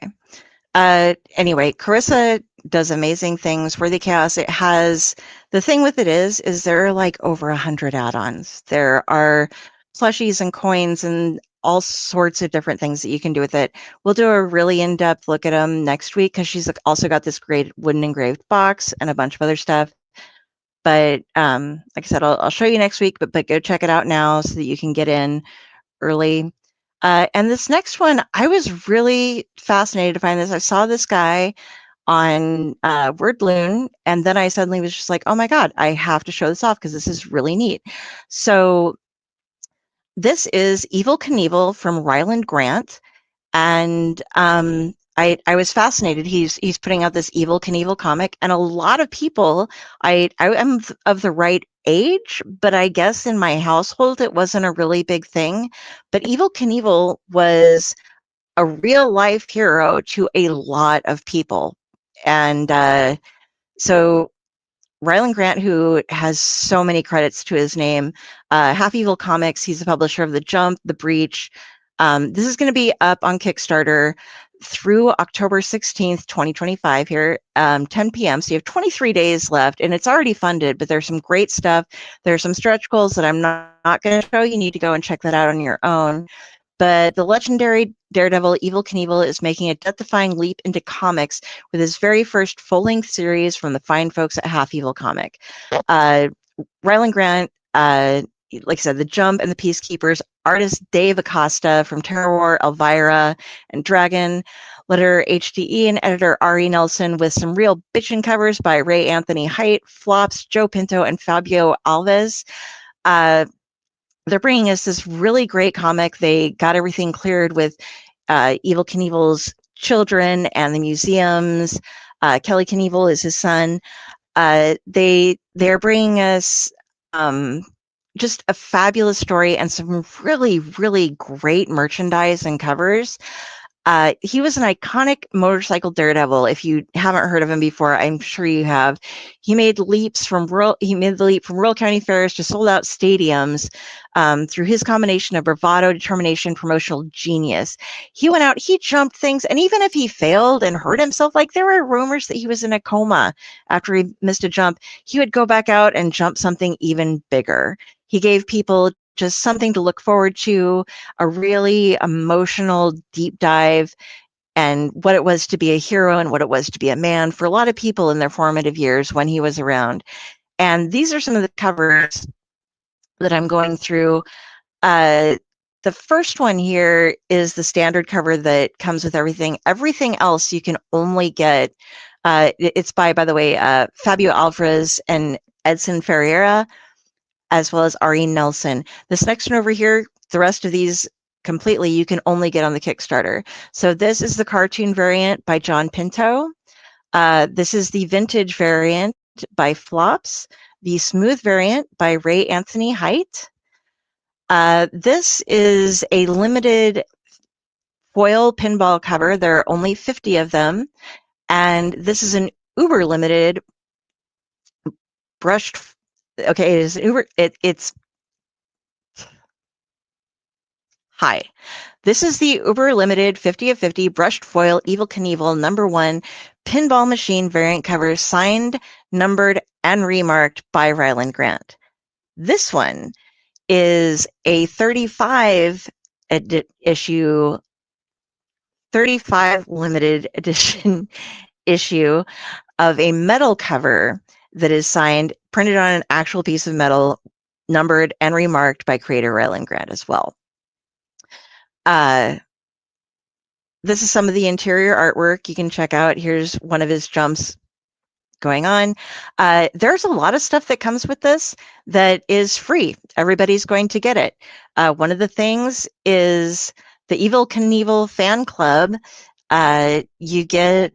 Anyway, Carissa does amazing things. Worthy Chaos, it has, the thing with it is there are like over 100 add-ons. There are plushies and coins and all sorts of different things that you can do with it. We'll do a really in-depth look at them next week because she's also got this great wooden engraved box and a bunch of other stuff. But like I said, I'll show you next week, but go check it out now so that you can get in early. And this next one, I was really fascinated to find this. I saw this guy on Wordloon, and then I suddenly was just like, oh my God, I have to show this off because this is really neat. So this is Evil Knievel from Ryland Grant. And I was fascinated. He's putting out this Evil Knievel comic, and a lot of people, I am of the right age, but I guess in my household it wasn't a really big thing. But Evil Knievel was a real life hero to a lot of people, and so Ryland Grant, who has so many credits to his name, Half Evil Comics, he's the publisher of The Jump, The Breach. This is going to be up on Kickstarter through October 16th, 2025 here, 10 p.m. So you have 23 days left, and it's already funded, but there's some great stuff. There's some stretch goals that I'm not going to show. You need to go and check that out on your own. But the legendary daredevil Evil Knievel is making a death-defying leap into comics with his very first full-length series from the fine folks at Half Evil Comic. Ryland Grant, like I said, The Jump and the Peacekeepers, artist Dave Acosta from Terror War, Elvira, and Dragon, letter HDE, and editor Ari Nelson with some real bitchin' covers by Ray Anthony Height, Flops, Joe Pinto, and Fabio Alves. They're bringing us this really great comic. They got everything cleared with Evil Knievel's children and the museums. Kelly Knievel is his son. They're bringing us just a fabulous story and some really, really great merchandise and covers. He was an iconic motorcycle daredevil. If you haven't heard of him before, I'm sure you have. He made the leap from rural county fairs to sold out stadiums through his combination of bravado, determination, promotional genius. He went out, he jumped things, and even if he failed and hurt himself, like there were rumors that he was in a coma after he missed a jump, he would go back out and jump something even bigger. He gave people just something to look forward to, a really emotional deep dive, and what it was to be a hero and what it was to be a man for a lot of people in their formative years when he was around. And these are some of the covers that I'm going through. The first one here is the standard cover that comes with everything. Everything else you can only get. It's by the way, Fabio Alvarez and Edson Ferreira, as well as Ari Nelson. This next one over here, the rest of these completely you can only get on the Kickstarter. So this is the cartoon variant by John Pinto. This is the vintage variant by Flops. The smooth variant by Ray Anthony Height. This is a limited foil pinball cover. There are only 50 of them. And this is an uber limited brushed. Okay, it is uber. It's hi. This is the uber limited 50 of 50 brushed foil Evil Knievel #1 pinball machine variant cover, signed, numbered, and remarked by Ryland Grant. This one is a 35 limited edition issue of a metal cover that is signed, printed on an actual piece of metal, numbered and remarked by creator Ryland Grant as well. This is some of the interior artwork you can check out. Here's one of his jumps going on. There's a lot of stuff that comes with this that is free. Everybody's going to get it. One of the things is the Evil Knievel fan club. You get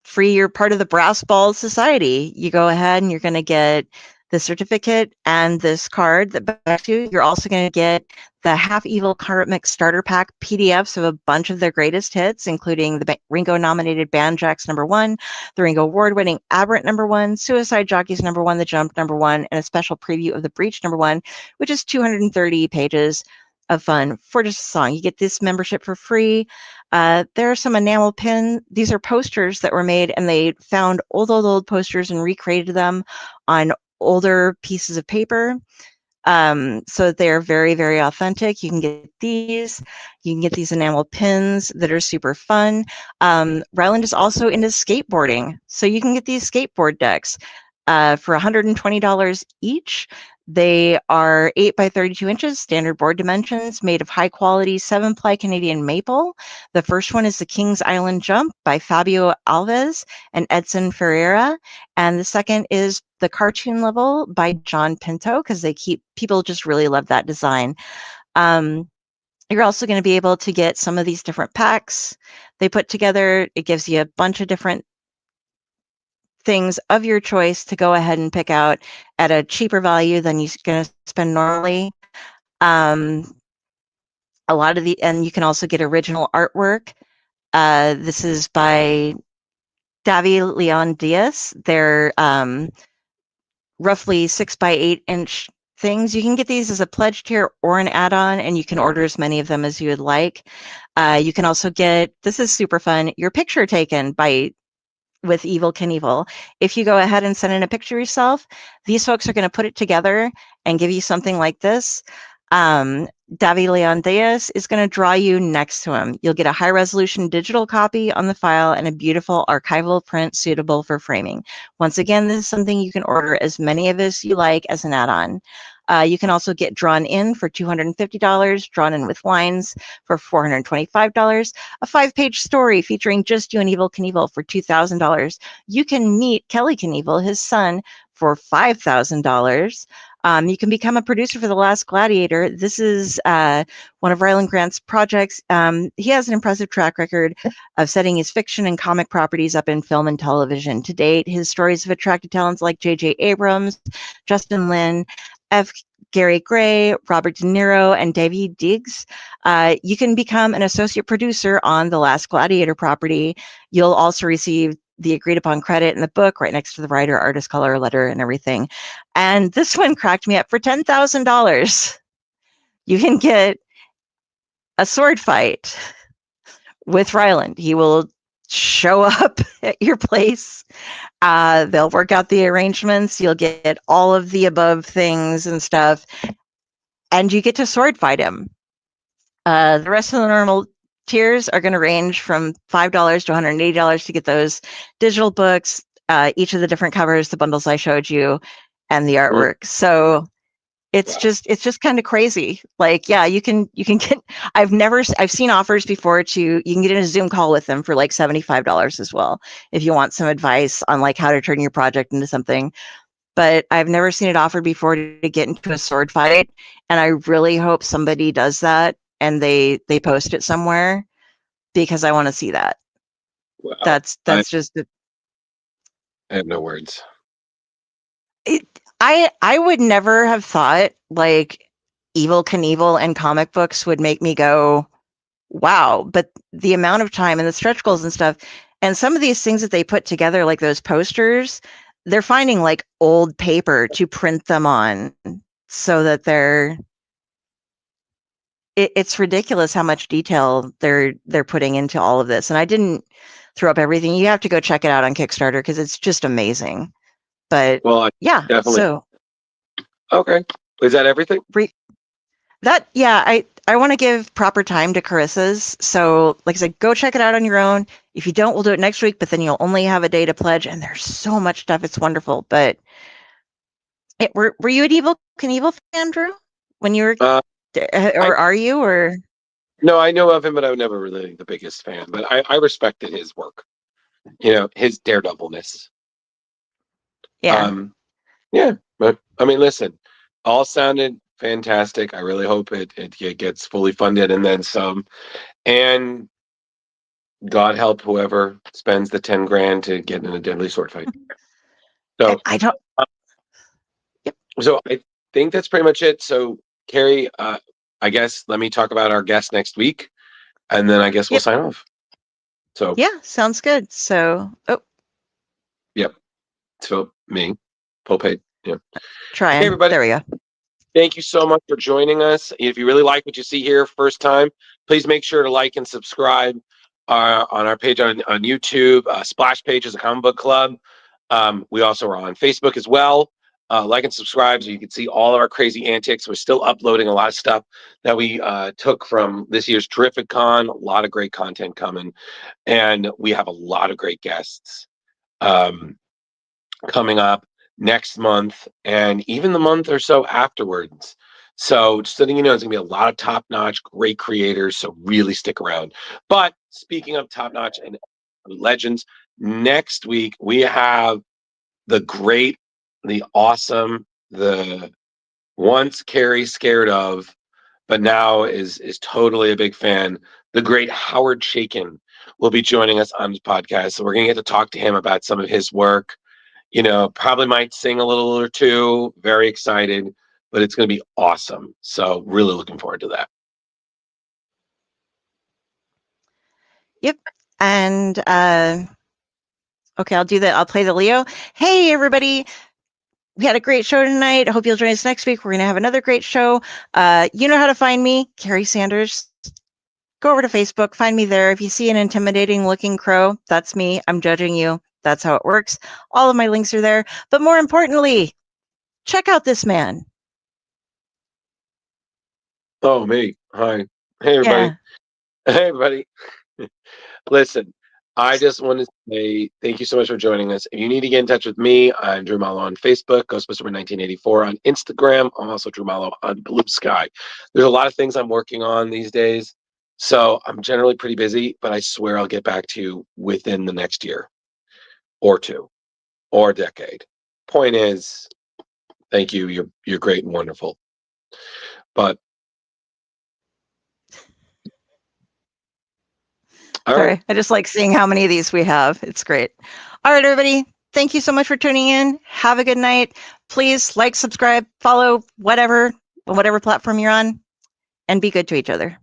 free, you're part of the Brass Ball Society. You go ahead and you're going to get the certificate and this card that backs you. You're also going to get the Half Evil Comics Starter Pack PDFs of a bunch of their greatest hits, including the Ringo-nominated Bandjacks #1, the Ringo Award-winning Aberrant #1, Suicide Jockeys #1, The Jump #1, and a special preview of The Breach #1, which is 230 pages of fun for just a song. You get this membership for free. There are some enamel pins. These are posters that were made, and they found old posters and recreated them on older pieces of paper. So they are very, very authentic. You can get these. You can get these enamel pins that are super fun. Ryland is also into skateboarding, so you can get these skateboard decks for $120 each. They are 8 by 32 inches, standard board dimensions, made of high quality 7-ply Canadian maple. The first one is the Kings Island Jump by Fabio Alves and Edson Ferreira. And the second is the Cartoon Level by John Pinto, because people just really love that design. You're also going to be able to get some of these different packs they put together. It gives you a bunch of different things of your choice to go ahead and pick out at a cheaper value than you're going to spend normally. And you can also get original artwork. This is by Davi Leon Diaz. They're roughly 6 by 8 inch things. You can get these as a pledge tier or an add-on, and you can order as many of them as you would like. You can also get, this is super fun, your picture taken with Evel Knievel. If you go ahead and send in a picture yourself, these folks are going to put it together and give you something like this. Davi Leon Diaz is going to draw you next to him. You'll get a high-resolution digital copy on the file and a beautiful archival print suitable for framing. Once again, this is something you can order as many of as you like as an add-on. You can also get drawn in for $250, drawn in with lines for $425, a 5-page story featuring just you and Evel Knievel for $2,000. You can meet Kelly Knievel, his son, for $5,000. You can become a producer for The Last Gladiator. This is one of Ryland Grant's projects. He has an impressive track record of setting his fiction and comic properties up in film and television. To date, his stories have attracted talents like J.J. Abrams, Justin Lin, F. Gary Gray, Robert De Niro, and David Diggs. You can become an associate producer on The Last Gladiator property. You'll also receive the agreed upon credit in the book right next to the writer, artist, color, letter, and everything. And this one cracked me up for $10,000. You can get a sword fight with Ryland. He will show up at your place. They'll work out the arrangements. You'll get all of the above things and stuff, and you get to sword fight him. The rest of the normal tiers are going to range from $5 to $180 to get those digital books, each of the different covers, the bundles I showed you, and the artwork. So it's just kind of crazy. Like, yeah, you can get, I've seen offers before you can get in a Zoom call with them for like $75 as well, if you want some advice on like how to turn your project into something. But I've never seen it offered before to get into a sword fight. And I really hope somebody does that and they post it somewhere, because I want to see that. Wow. That's just I have no words. I would never have thought like Evel Knievel and comic books would make me go, wow. But the amount of time and the stretch goals and stuff, and some of these things that they put together, like those posters, they're finding like old paper to print them on so that it's ridiculous how much detail they're putting into all of this. And I didn't throw up everything. You have to go check it out on Kickstarter because it's just amazing. But yeah, definitely. So okay, is that everything? I want to give proper time to Carissa's. So like I said, go check it out on your own. If you don't, we'll do it next week, but then you'll only have a day to pledge, and there's so much stuff. It's wonderful. But were you an Evel Knievel fan, Drew, when you were are you, or? No, I know of him, but I was never really the biggest fan. But I respected his work. You know, his daredevilness. Yeah. Yeah, but I mean, listen, all sounded fantastic. I really hope it gets fully funded and then some. And God help whoever spends the 10 grand to get in a deadly sword fight. So I don't. Yep. So I think that's pretty much it. So Carrie, I guess let me talk about our guest next week, and then I guess we'll sign off. So yeah, sounds good. So yep. So me, Popate. Yeah. Trying. Hey, everybody. There we go. Thank you so much for joining us. If you really like what you see here first time, please make sure to like and subscribe on our page on YouTube. Splash Page is a comic book club. We also are on Facebook as well. Like and subscribe so you can see all of our crazy antics. We're still uploading a lot of stuff that we took from this year's Terrific Con. A lot of great content coming. And we have a lot of great guests coming up next month, and even the month or so afterwards. So just letting you know, it's going to be a lot of top-notch, great creators, so really stick around. But speaking of top-notch and legends, next week we have the great, the awesome, the once Carrie scared of, but now is totally a big fan. The great Howard Chaykin will be joining us on this podcast. So we're going to get to talk to him about some of his work. You know, probably might sing a little or two. Very excited, but it's going to be awesome. So really looking forward to that. Yep. And okay, I'll do that. I'll play the Leo. Hey, everybody. We had a great show tonight. I hope you'll join us next week. We're going to have another great show. You know how to find me, Carrie Sanders. Go over to Facebook, find me there. If you see an intimidating looking crow, that's me. I'm judging you. That's how it works. All of my links are there. But more importantly, check out this man. Oh, me. Hi. Hey, everybody. Yeah. Hey, everybody. Listen, I just want to say thank you so much for joining us. If you need to get in touch with me, I'm Drew Malo on Facebook, Ghostbuster1984 on Instagram. I'm also Drew Malo on Blue Sky. There's a lot of things I'm working on these days, so I'm generally pretty busy, but I swear I'll get back to you within the next year or two or decade. Point is, thank you. You're great and wonderful. But Sorry, right. I just like seeing how many of these we have. It's great. All right, everybody. Thank you so much for tuning in. Have a good night. Please like, subscribe, follow, whatever platform you're on, and be good to each other.